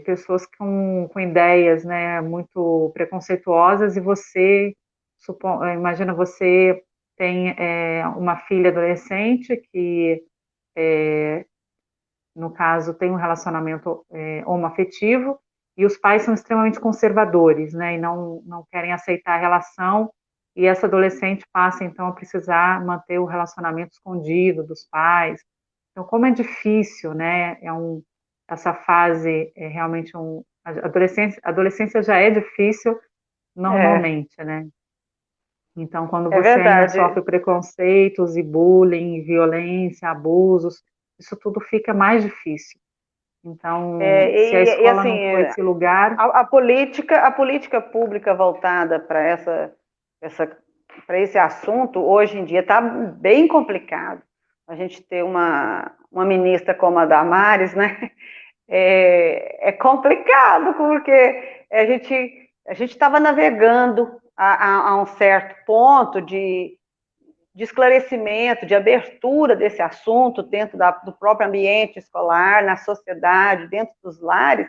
pessoas com ideias, né, muito preconceituosas e você, imagina você tem uma filha adolescente que, no caso, tem um relacionamento homoafetivo e os pais são extremamente conservadores, né, e não querem aceitar a relação e essa adolescente passa, então, a precisar manter o relacionamento escondido dos pais. Então, como é difícil, né, essa fase é realmente adolescência já é difícil É, normalmente, né? Então, quando é você ainda verdade. sofre preconceitos e bullying, violência, abusos, isso tudo fica mais difícil. Então, se a escola Assim, não for esse lugar, a política pública voltada para essa, para esse assunto, hoje em dia está bem complicado. A gente ter uma ministra como a Damares, né? É complicado, porque a gente estava navegando a um certo ponto de esclarecimento, de abertura desse assunto dentro do próprio ambiente escolar, na sociedade, dentro dos lares,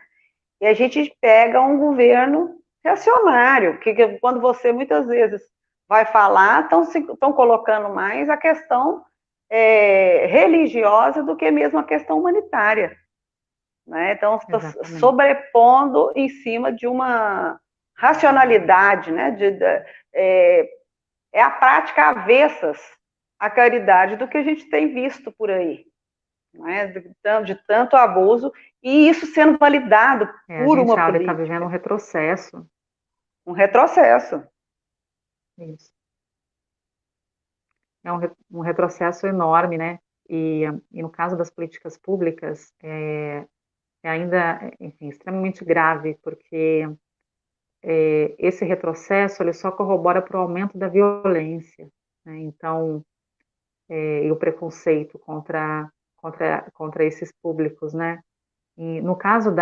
e a gente pega um governo reacionário, que quando você muitas vezes vai falar, estão colocando mais a questão religiosa do que mesmo a questão humanitária. Né? Então, está exatamente, sobrepondo em cima de uma racionalidade, né? É a prática avessas à caridade do que a gente tem visto por aí, né? De tanto abuso, e isso sendo validado a por gente uma está vivendo um política, retrocesso. um retrocesso. Isso. É um retrocesso enorme, né? E no caso das políticas públicas, é ainda, enfim, extremamente grave, porque esse retrocesso ele só corrobora para o aumento da violência, né? Então, e o preconceito contra esses públicos, né? E no caso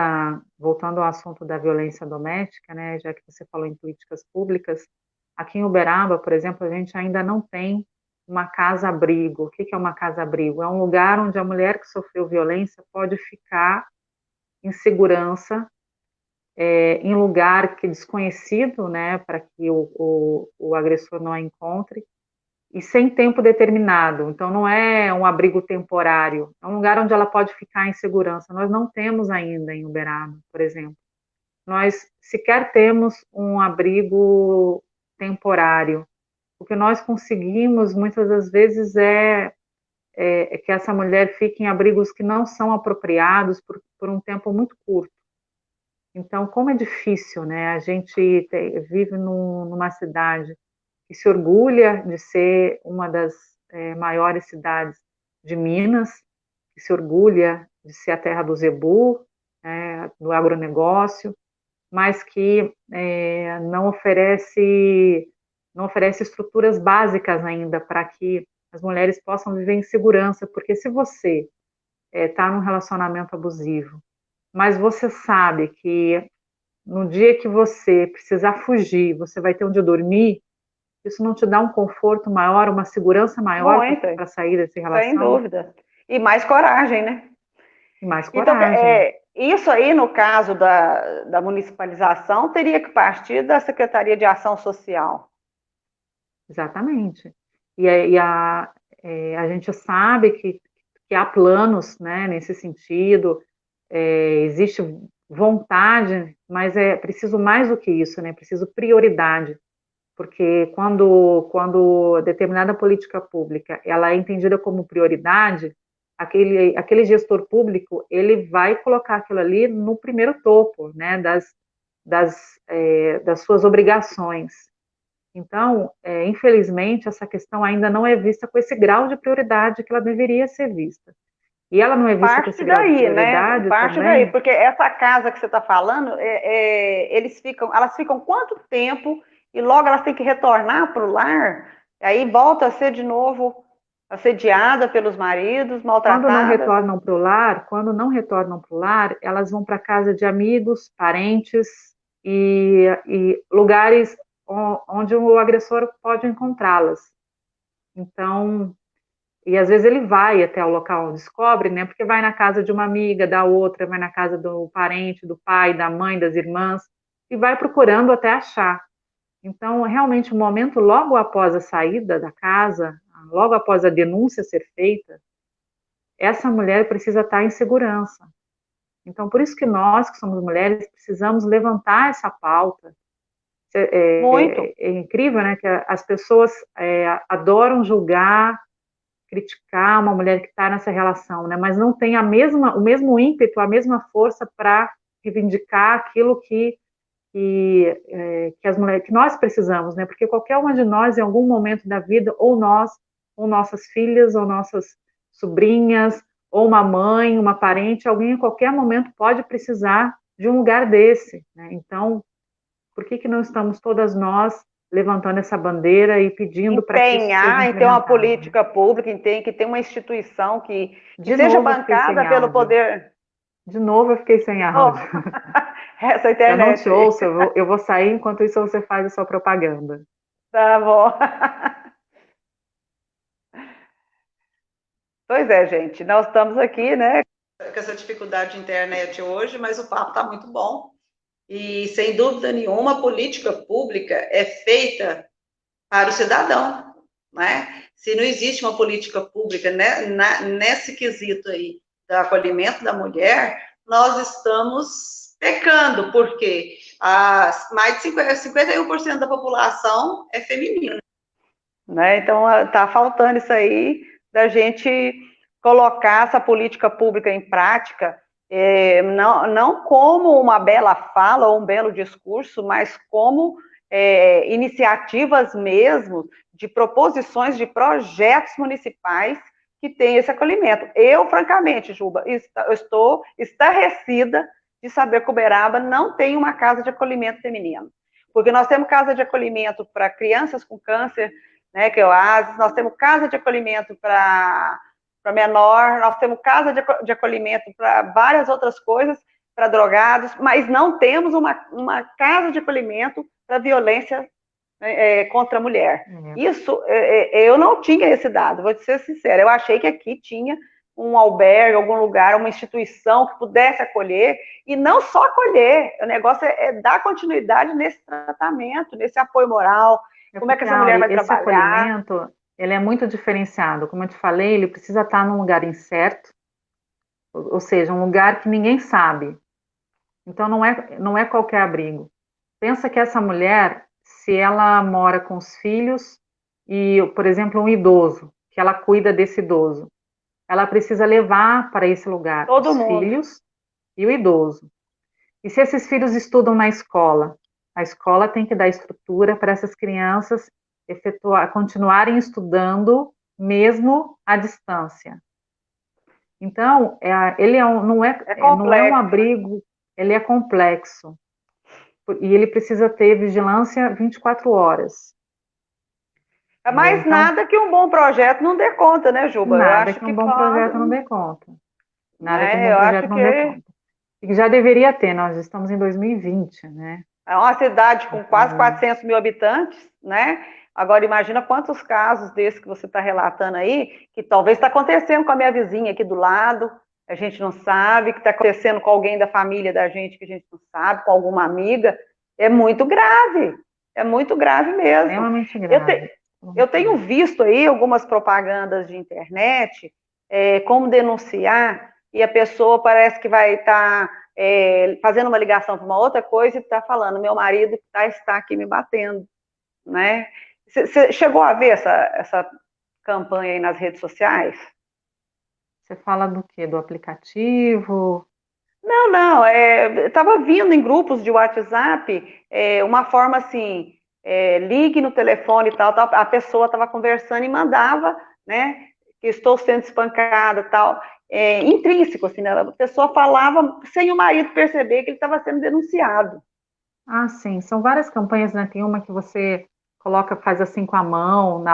voltando ao assunto da violência doméstica, né, já que você falou em políticas públicas, aqui em Uberaba, por exemplo, a gente ainda não tem uma casa-abrigo. O que é uma casa-abrigo? É um lugar onde a mulher que sofreu violência pode ficar em segurança, em lugar que é desconhecido, né, para que o agressor não a encontre, e sem tempo determinado. Então, não é um abrigo temporário, é um lugar onde ela pode ficar em segurança. Nós não temos ainda em Uberaba, por exemplo. Nós sequer temos um abrigo temporário. O que nós conseguimos, muitas das vezes, é que essa mulher fique em abrigos que não são apropriados por um tempo muito curto. Então, como é difícil, né? A gente vive numa cidade que se orgulha de ser uma das maiores cidades de Minas, que se orgulha de ser a terra do zebu, do agronegócio, mas que não oferece estruturas básicas ainda para que as mulheres possam viver em segurança, porque se você está num relacionamento abusivo, mas você sabe que no dia que você precisar fugir, você vai ter onde dormir, isso não te dá um conforto maior, uma segurança maior Muito, para sair dessa sem relação? dúvida. E mais coragem, né? E mais Então, coragem, isso aí, no caso da municipalização, teria que partir da Secretaria de Ação Social. exatamente. A gente sabe que há planos, né, nesse sentido, existe vontade, mas é preciso mais do que isso, né? Preciso prioridade, porque quando determinada política pública ela é entendida como prioridade, aquele gestor público ele vai colocar aquilo ali no primeiro topo, né, das suas obrigações. Então, infelizmente, essa questão ainda não é vista com esse grau de prioridade que ela deveria ser vista. E ela não é vista com esse Parte grau de daí, né? prioridade Parte daí, também. porque essa casa que você está falando, elas ficam quanto tempo e logo elas têm que retornar para o lar, aí volta a ser de novo assediada pelos maridos, maltratadas. Quando não retornam para o lar, elas vão para casa de amigos, parentes e lugares onde o agressor pode encontrá-las. Então, e às vezes ele vai até o local onde descobre, né? Porque vai na casa de uma amiga, da outra, vai na casa do parente, do pai, da mãe, das irmãs, e vai procurando até achar. Então, realmente, o momento logo após a saída da casa, logo após a denúncia ser feita, essa mulher precisa estar em segurança. Então, por isso que nós, que somos mulheres, precisamos levantar essa pauta. Muito. É incrível, né, que as pessoas adoram julgar, criticar uma mulher que está nessa relação, né, mas não tem o mesmo ímpeto, a mesma força para reivindicar aquilo as mulheres, que nós precisamos, né, porque qualquer uma de nós, em algum momento da vida, ou nós, ou nossas filhas, ou nossas sobrinhas, ou uma mãe, uma parente, alguém em qualquer momento pode precisar de um lugar desse, né? Então, por que não estamos todas nós levantando essa bandeira e pedindo para que isso seja Empenhar em ter uma implementado, né? política pública, em que ter uma instituição que De seja novo eu fiquei sem bancada pelo áudio. poder. De novo eu fiquei sem De áudio. novo, essa Eu não te internet aí. ouço, eu vou sair enquanto isso você faz a sua propaganda. Tá bom. Pois é, gente, nós estamos aqui, né, com essa dificuldade de internet hoje, mas o papo está muito bom. E, sem dúvida nenhuma, a política pública é feita para o cidadão, né? Se não existe uma política pública nesse quesito aí do acolhimento da mulher, nós estamos pecando, porque mais de 51% da população é feminina. Né? Então, está faltando isso aí da gente colocar essa política pública em prática, não como uma bela fala ou um belo discurso, mas como iniciativas mesmo de proposições de projetos municipais que têm esse acolhimento. Eu, francamente, Juba, eu estou estarrecida de saber que Uberaba não tem uma casa de acolhimento feminino. Porque nós temos casa de acolhimento para crianças com câncer, né, que é o ASES, nós temos casa de acolhimento para para menor, nós temos casa de acolhimento para várias outras coisas, para drogados, mas não temos uma casa de acolhimento para violência contra a mulher. Isso, eu não tinha esse dado, vou te ser sincera, eu achei que aqui tinha um albergue, algum lugar, uma instituição que pudesse acolher, e não só acolher, o negócio é dar continuidade nesse tratamento, nesse apoio moral, como é que essa mulher vai esse trabalhar. acolhimento, ele é muito diferenciado, como eu te falei, ele precisa estar num lugar incerto, ou seja, um lugar que ninguém sabe, então não é qualquer abrigo. Pensa que essa mulher, se ela mora com os filhos e, por exemplo, um idoso, que ela cuida desse idoso, ela precisa levar para esse lugar Todo os mundo. filhos e o idoso. E se esses filhos estudam na escola, a escola tem que dar estrutura para essas crianças continuarem estudando mesmo à distância. Então, não é um complexo. abrigo, ele é complexo. E ele precisa ter vigilância 24 horas. É mais Então, nada que um bom projeto não dê conta, né, Juba? Eu nada acho que que um bom falta, projeto não dê conta. Nada que um né? bom Eu projeto acho não dê que conta. E já deveria ter, nós estamos em 2020, né? é uma cidade com quase Então, 400 mil habitantes, né? Agora, imagina quantos casos desses que você está relatando aí, que talvez está acontecendo com a minha vizinha aqui do lado, a gente não sabe, que está acontecendo com alguém da família da gente que a gente não sabe, com alguma amiga. É muito grave mesmo. extremamente Eu, grave. te, eu tenho visto aí algumas propagandas de internet, como denunciar, e a pessoa parece que vai estar fazendo uma ligação para uma outra coisa e está falando, meu marido está aqui me batendo, né? Você chegou a ver essa campanha aí nas redes sociais? Você fala do quê? Do aplicativo? Não, não, estava vindo em grupos de WhatsApp uma forma assim, ligue no telefone e tal, tal, a pessoa estava conversando e mandava, né, que estou sendo espancada tal, intrínseco, assim, né, a pessoa falava sem o marido perceber que ele estava sendo denunciado. Ah, sim. São várias campanhas, né? Tem uma que você faz assim com a mão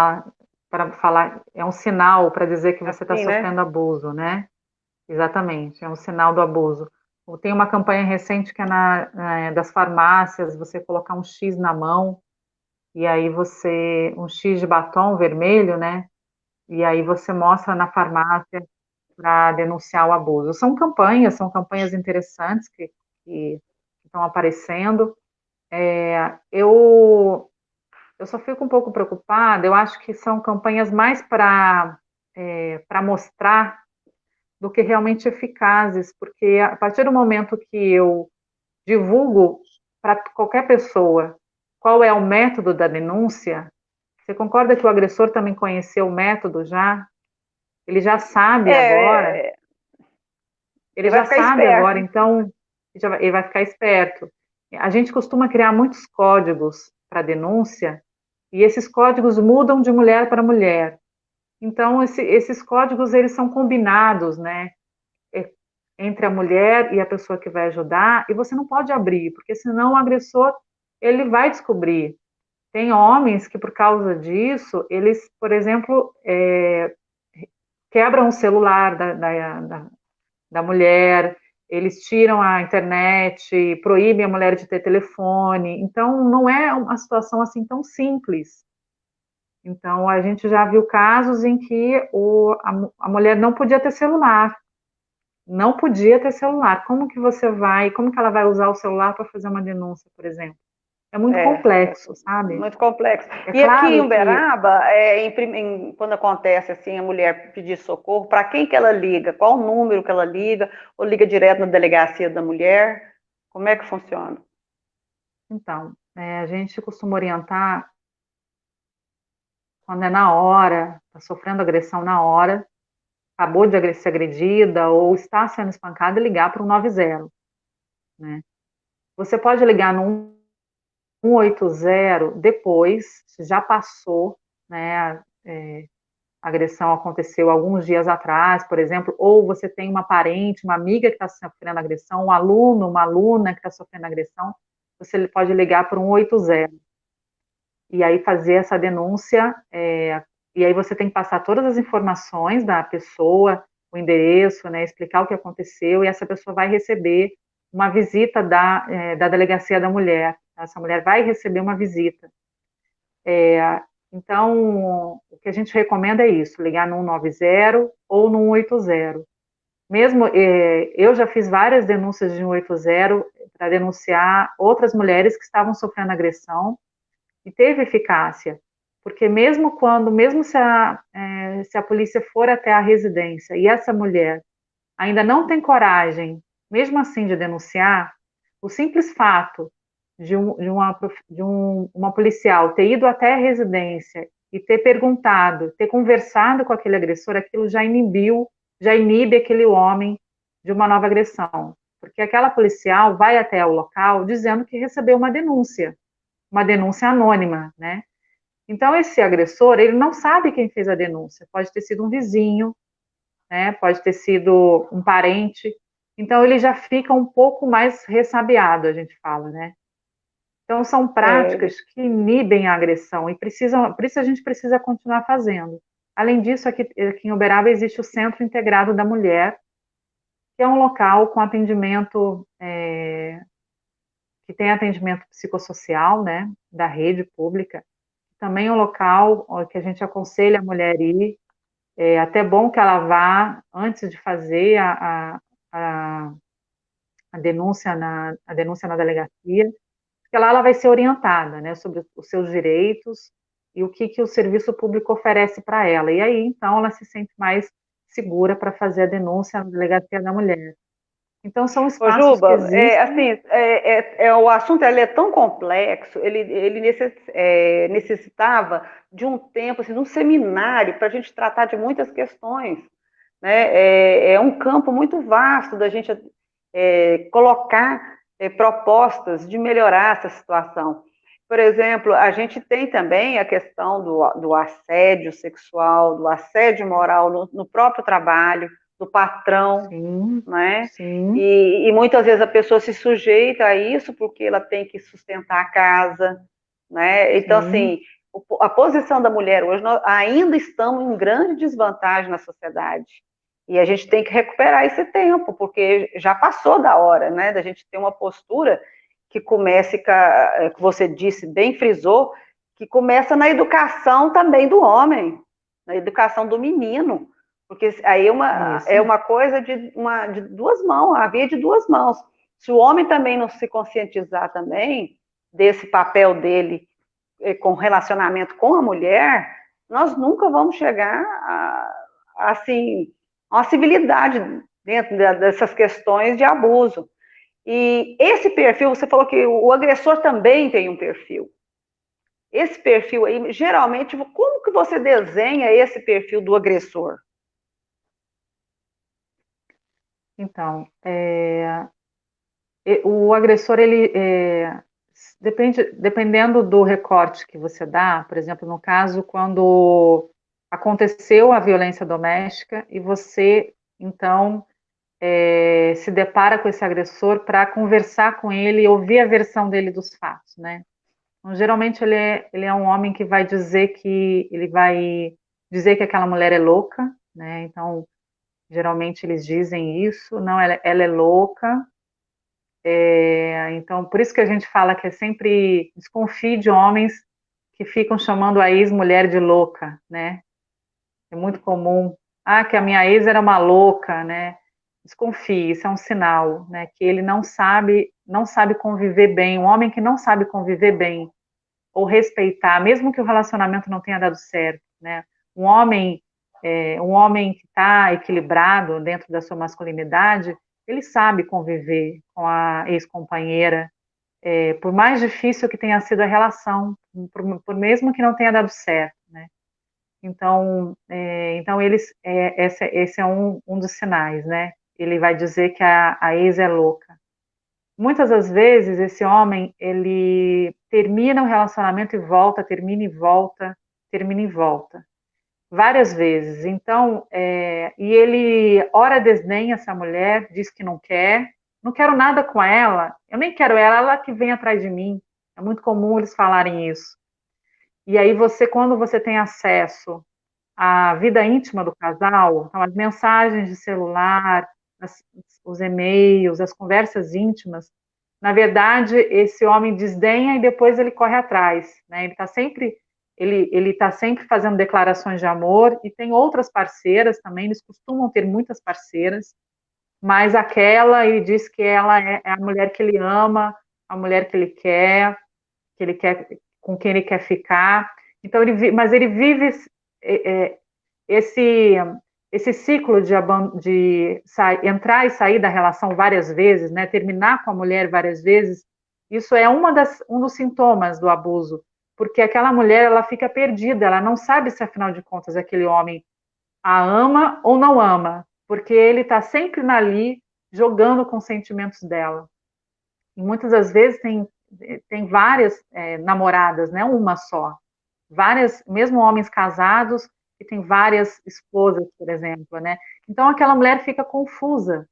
para falar, é um sinal para dizer que você está Assim, né? sofrendo abuso, né? Exatamente, é um sinal do abuso. Tem uma campanha recente que é das farmácias, você colocar um X na mão, e aí um X de batom vermelho, né? E aí você mostra na farmácia para denunciar o abuso. São campanhas interessantes que estão aparecendo. Eu só fico um pouco preocupada, eu acho que são campanhas mais para mostrar do que realmente eficazes, porque a partir do momento que eu divulgo para qualquer pessoa qual é o método da denúncia, você concorda que o agressor também conheceu o método já? Ele já sabe agora, É, ele ele vai já ficar sabe agora, esperto. então ele vai ficar esperto. A gente costuma criar muitos códigos para denúncia, e esses códigos mudam de mulher para mulher. Então, esses códigos, eles são combinados, né? Entre a mulher e a pessoa que vai ajudar, e você não pode abrir, porque senão o agressor, ele vai descobrir. Tem homens que, por causa disso, eles, por exemplo, quebram o celular da mulher, eles tiram a internet, proíbem a mulher de ter telefone. Então, não é uma situação assim tão simples. Então, a gente já viu casos em que a mulher não podia ter celular. Não podia ter celular. Como que ela vai usar o celular para fazer uma denúncia, por exemplo? É muito complexo, sabe? Muito complexo. É E aqui em claro que, Uberaba, quando acontece assim, a mulher pedir socorro, para quem que ela liga? Qual o número que ela liga? Ou liga direto na delegacia da mulher? Como é que funciona? então, a gente costuma orientar quando é na hora, está sofrendo agressão na hora, acabou de ser agredida ou está sendo espancada, ligar para o 90, né? Você pode ligar no 180 depois, se já passou, né? A agressão aconteceu alguns dias atrás, por exemplo, ou você tem uma parente, uma amiga que está sofrendo agressão, um aluno, uma aluna que está sofrendo agressão, você pode ligar para o 180 e aí fazer essa denúncia e aí você tem que passar todas as informações da pessoa, o endereço, né, explicar o que aconteceu, e essa pessoa vai receber uma visita da delegacia da mulher. Essa mulher vai receber uma visita. Então, o que a gente recomenda é isso, ligar no 190 ou no 180. Mesmo, eu já fiz várias denúncias de 180 para denunciar outras mulheres que estavam sofrendo agressão, e teve eficácia, porque mesmo se a polícia for até a residência e essa mulher ainda não tem coragem, mesmo assim, de denunciar, o simples fato de uma policial ter ido até a residência e ter perguntado, ter conversado com aquele agressor, aquilo já inibe aquele homem de uma nova agressão. Porque aquela policial vai até o local dizendo que recebeu uma denúncia anônima, né? Então, esse agressor, ele não sabe quem fez a denúncia. Pode ter sido um vizinho, né? Pode ter sido um parente. Então, ele já fica um pouco mais ressabiado, a gente fala, né? Então, são É, práticas que inibem a agressão e por isso a gente precisa continuar fazendo. Além disso, aqui em Uberaba existe o Centro Integrado da Mulher, que é um local com atendimento, que tem atendimento psicossocial, né, da rede pública. Também é um local que a gente aconselha a mulher ir. É até bom que ela vá antes de fazer a, a denúncia na delegacia, porque lá ela vai ser orientada, né, sobre os seus direitos e o que o serviço público oferece para ela. E aí, então, ela se sente mais segura para fazer a denúncia na delegacia da mulher. Então, são Ô, espaços que Juba, existem. assim, o assunto ele é tão complexo, ele necessitava de um tempo, assim, de um seminário para a gente tratar de muitas questões, né? É um campo muito vasto da gente colocar propostas de melhorar essa situação. Por exemplo, a gente tem também a questão do assédio sexual, do assédio moral no próprio trabalho, do patrão, Sim, né? sim, E muitas vezes a pessoa se sujeita a isso porque ela tem que sustentar a casa, né? Então, sim, assim, a posição da mulher hoje, nós ainda estamos em grande desvantagem na sociedade. E a gente tem que recuperar esse tempo, porque já passou da hora, né? Da gente ter uma postura que comece, que você disse, bem frisou, que começa na educação também do homem, na educação do menino. Porque aí é isso. uma coisa de duas mãos, a via de duas mãos. Se o homem também não se conscientizar também desse papel dele com relacionamento com a mulher, nós nunca vamos chegar assim, a uma civilidade dentro dessas questões de abuso. E esse perfil, você falou que o agressor também tem um perfil. Esse perfil aí, geralmente, como que você desenha esse perfil do agressor? Então, o agressor, ele dependendo do recorte que você dá, por exemplo, no caso, quando aconteceu a violência doméstica e você, então, se depara com esse agressor para conversar com ele e ouvir a versão dele dos fatos, né? Então, geralmente ele é um homem que vai dizer que ele vai dizer que aquela mulher é louca, né? Então, geralmente eles dizem isso, não, ela é louca. Então, por isso que a gente fala que é sempre desconfie de homens que ficam chamando a ex-mulher de louca, né? É muito comum. Ah, que a minha ex era uma louca, né? Desconfie, isso é um sinal, né? Que ele não sabe conviver bem. Um homem que não sabe conviver bem ou respeitar, mesmo que o relacionamento não tenha dado certo, né? Um homem, um homem que está equilibrado dentro da sua masculinidade, ele sabe conviver com a ex-companheira, por mais difícil que tenha sido a relação, por mesmo que não tenha dado certo, né? Então esse é um dos sinais, né? Ele vai dizer que a ex é louca. Muitas das vezes esse homem ele termina o relacionamento e volta, termina e volta, termina e volta, várias vezes. Então, e ele ora desdenha essa mulher, diz que não quero nada com ela, eu nem quero ela, ela que vem atrás de mim. É muito comum eles falarem isso. E aí quando você tem acesso a vida íntima do casal, então as mensagens de celular, os e-mails, as conversas íntimas, na verdade, esse homem desdenha e depois ele corre atrás, né? Ele está sempre fazendo declarações de amor e tem outras parceiras também, eles costumam ter muitas parceiras, mas aquela ele diz que ela é a mulher que ele ama, a mulher que ele quer com quem ele quer ficar. Então mas ele vive é, esse esse ciclo entrar e sair da relação várias vezes, né, terminar com a mulher várias vezes, isso é um dos sintomas do abuso, porque aquela mulher ela fica perdida, ela não sabe se afinal de contas aquele homem a ama ou não ama, porque ele está sempre ali jogando com os sentimentos dela. E muitas das vezes tem várias namoradas, né, uma só, várias, mesmo homens casados que têm várias esposas, por exemplo, né? Então aquela mulher fica confusa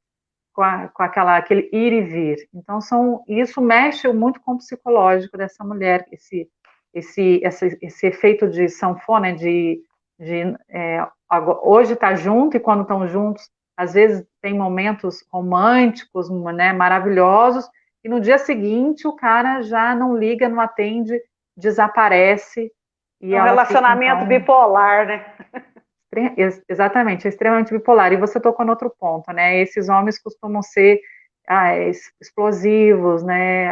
com aquele ir e vir. Então isso mexe muito com o psicológico dessa mulher, esse efeito de sanfona, hoje está junto e quando estão juntos, às vezes tem momentos românticos, né, maravilhosos, e no dia seguinte o cara já não liga, não atende, desaparece e É um ela fica relacionamento então bipolar, né? exatamente, é extremamente bipolar. E você tocou no outro ponto, né? Esses homens costumam ser explosivos, né?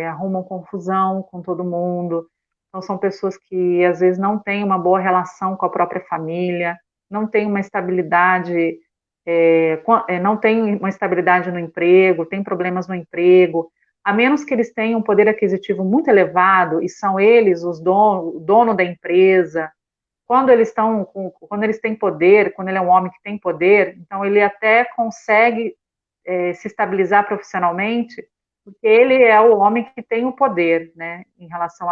Arrumam confusão com todo mundo. Então, são pessoas que às vezes não têm uma boa relação com a própria família, não têm uma estabilidade, não têm uma estabilidade no emprego, têm problemas no emprego, a menos que eles tenham um poder aquisitivo muito elevado e são eles o dono da empresa, quando eles têm poder, quando ele é um homem que tem poder, então ele até consegue se estabilizar profissionalmente, porque ele é o homem que tem o poder, né, em relação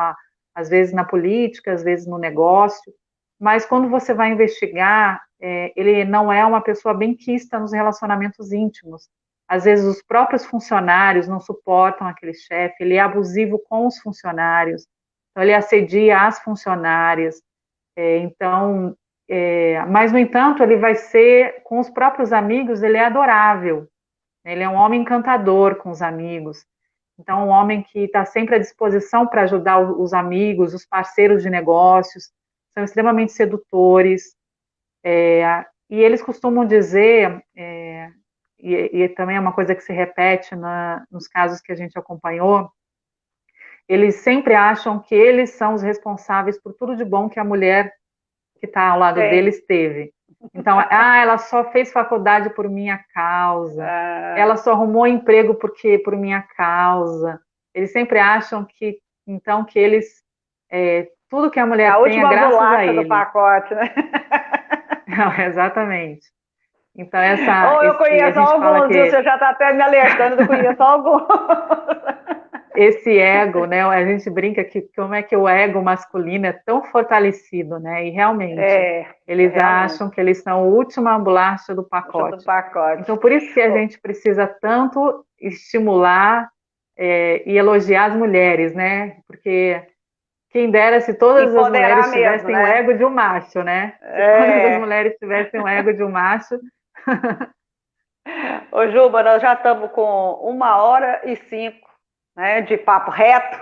às vezes na política, às vezes no negócio, mas quando você vai investigar, ele não é uma pessoa benquista nos relacionamentos íntimos. Às vezes os próprios funcionários não suportam aquele chefe, ele é abusivo com os funcionários, então ele assedia as funcionárias, então, mas no entanto, ele vai ser com os próprios amigos, ele é adorável, né? Ele é um homem encantador com os amigos. Então, um homem que está sempre à disposição para ajudar os amigos, os parceiros de negócios, são extremamente sedutores. E eles costumam dizer, e também é uma coisa que se repete nos casos que a gente acompanhou, eles sempre acham que eles são os responsáveis por tudo de bom que a mulher que está ao lado Tem. deles teve. Então, ela só fez faculdade por minha causa, ela só arrumou emprego por minha causa. Eles sempre acham que, então, que eles, tudo que a É a mulher tem é última graças a bolacha do eles. pacote, né? Não, exatamente. Então, Ou eu a conheço gente fala alguns, viu? que Você já está até me alertando, eu conheço alguns. esse ego, né? A gente brinca que como é que o ego masculino é tão fortalecido, né? E realmente eles Realmente, acham que eles são a última bolacha do bolacha do pacote. pacote. Então, por isso que a gente precisa tanto estimular e elogiar as mulheres, né? Porque quem dera se todas as Empoderar mulheres mesmo, tivessem o né? ego de um macho, né? Se todas as É. mulheres tivessem o ego de um macho. Ô, Juba, nós já estamos com 1h05, né, de papo reto.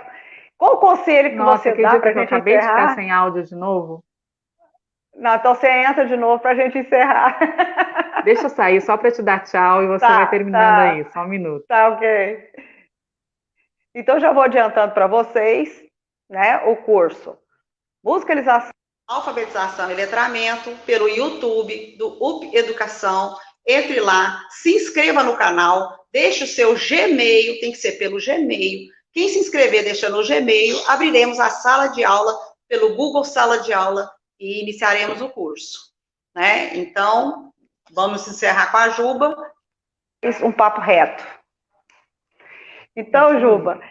Qual o conselho que Nossa, você dá para acredita a que eu gente acabei de ficar encerrar? sem áudio de novo? Não, então você entra de novo para a gente encerrar. Deixa eu sair só para te dar tchau e você vai Tá, terminando aí, tá, só um minuto. tá ok. Então já vou adiantando para vocês, né, o curso Musicalização, Alfabetização e Letramento pelo YouTube do UP Educação. Entre lá, se inscreva no canal, deixe o seu Gmail, tem que ser pelo Gmail. Quem se inscrever deixando o Gmail, abriremos a sala de aula pelo Google Sala de Aula e iniciaremos o curso, né? Então, vamos encerrar com a Juba, um papo reto. Então, Isso aí. Juba,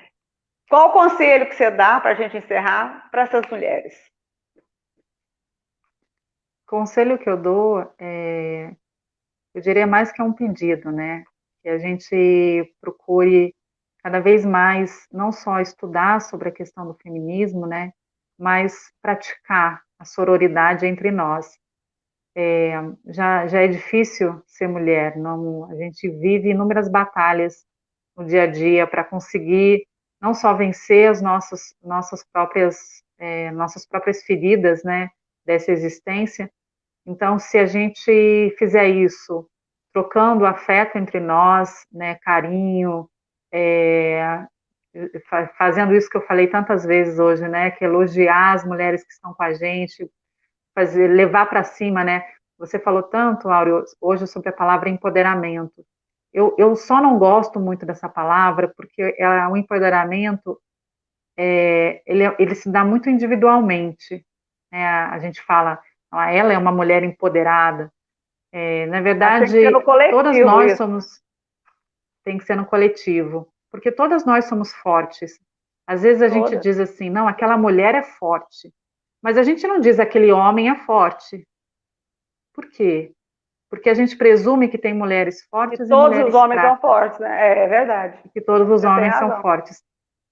qual o conselho que você dá para a gente encerrar para essas mulheres? Conselho que eu dou eu diria mais que é um pedido, né? Que a gente procure cada vez mais não só estudar sobre a questão do feminismo, né? Mas praticar a sororidade entre nós. já é difícil ser mulher. Não, a gente vive inúmeras batalhas no dia a dia para conseguir não só vencer as nossas próprias feridas, né, dessa existência. Então, se a gente fizer isso, trocando afeto entre nós, né, carinho, é, fazendo isso que eu falei tantas vezes hoje, né, que é elogiar as mulheres que estão com a gente, levar para cima, né? Você falou tanto, Áureo, hoje sobre a palavra empoderamento. Eu só não gosto muito dessa palavra porque o empoderamento ele se dá muito individualmente, né? A gente fala, "Ah, ela é uma mulher empoderada." Na Mas tem que ser verdade, no todas coletivo nós isso. somos, tem que ser no coletivo, porque todas nós somos fortes. Às vezes a gente Todas. diz assim, não, aquela mulher é forte, mas a gente não diz aquele homem é forte. Por quê? Porque a gente presume que tem mulheres E fortes e todos os mulheres homens são fracas, fortes, né? É verdade. e que todos os Você tem homens são razão. fortes.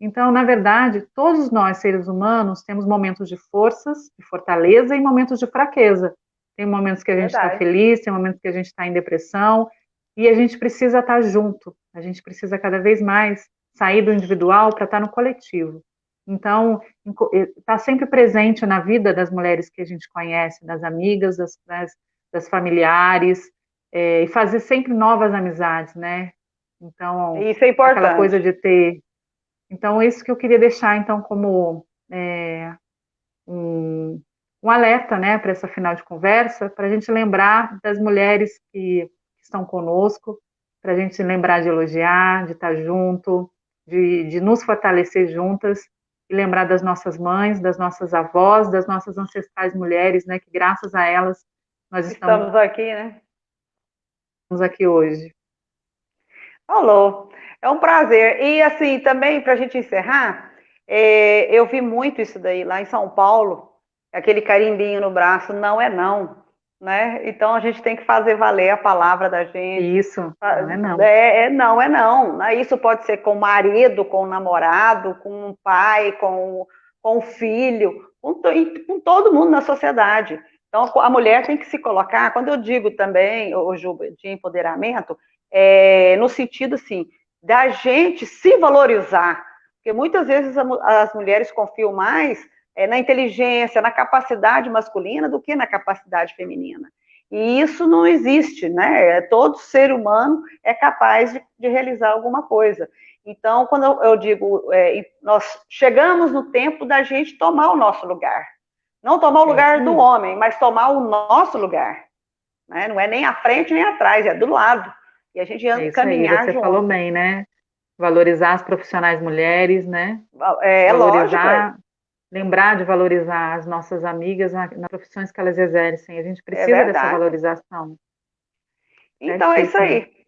Então, na verdade, todos nós, seres humanos, temos momentos de forças, de fortaleza e momentos de fraqueza. Tem momentos que a gente está Verdade. feliz, tem momentos que a gente está em depressão, e a gente precisa estar junto. A gente precisa cada vez mais sair do individual para estar no coletivo. Então, está sempre presente na vida das mulheres que a gente conhece, das amigas, das familiares, e fazer sempre novas amizades, né? Então, Isso é aquela importante. coisa de ter. Então, isso que eu queria deixar, então, como um, um alerta, né, para essa final de conversa, para a gente lembrar das mulheres que estão conosco, para a gente lembrar de elogiar, de estar junto, de nos fortalecer juntas e lembrar das nossas mães, das nossas avós, das nossas ancestrais mulheres, né, que graças a elas nós estamos Estamos aqui, né? aqui hoje. Falou. É um prazer. E assim, também, para a gente encerrar, eu vi muito isso daí lá em São Paulo, aquele carimbinho no braço, não é não, né? Então a gente tem que fazer valer a palavra da gente. Isso, não é não. Não, é não. Né? Isso pode ser com o marido, com o namorado, com o pai, com o filho, com todo mundo na sociedade. Então a mulher tem que se colocar, quando eu digo também, o Juba, de empoderamento, no sentido assim, da gente se valorizar, porque muitas vezes as mulheres confiam mais na inteligência, na capacidade masculina do que na capacidade feminina. E isso não existe, né? Todo ser humano é capaz de realizar alguma coisa. Então, quando eu digo, nós chegamos no tempo da gente tomar o nosso lugar. Não tomar o É isso lugar do aí. homem, mas tomar o nosso lugar. Né? Não é nem à frente nem atrás, é do lado. E a gente É isso aí, caminhar você falou junto. bem, né? Valorizar as profissionais mulheres, né? É lógico, Valorizar, lembrar de valorizar as nossas amigas nas profissões que elas exercem. A gente é precisa dessa verdade. valorização. Então é isso Certíssimo. aí.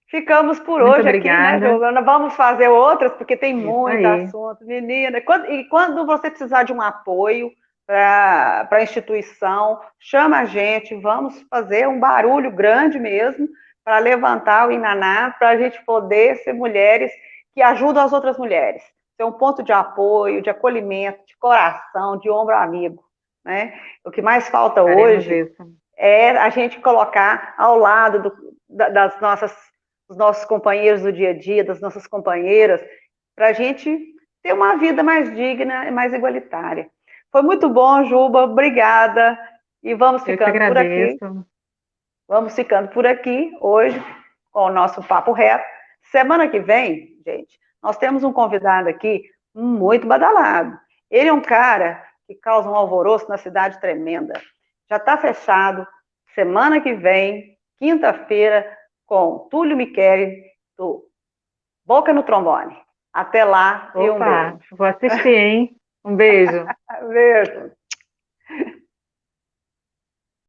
Ficamos por Muito hoje aqui, né, obrigada. Giovana? Vamos fazer outras, porque tem Isso muito aí. assunto, menina. E quando você precisar de um apoio para a instituição, chama a gente, vamos fazer um barulho grande mesmo para levantar o Inaná, para a gente poder ser mulheres que ajudam as outras mulheres. Ser um ponto de apoio, de acolhimento, de coração, de ombro amigo. Né? O que mais falta Faremos hoje isso. é a gente colocar ao lado das dos nossos companheiros do dia a dia, das nossas companheiras, para a gente ter uma vida mais digna e mais igualitária. Foi muito bom, Juba, obrigada. E vamos Eu que ficando por aqui. agradeço. Vamos ficando por aqui hoje com o nosso papo reto. Semana que vem, gente, nós temos um convidado aqui muito badalado. Ele é um cara que causa um alvoroço na cidade tremenda. Já está fechado. Semana que vem, quinta-feira, com Túlio Michele, do Boca no Trombone. Até lá e um Opa, beijo. vou assistir, hein? Um beijo. Beijo.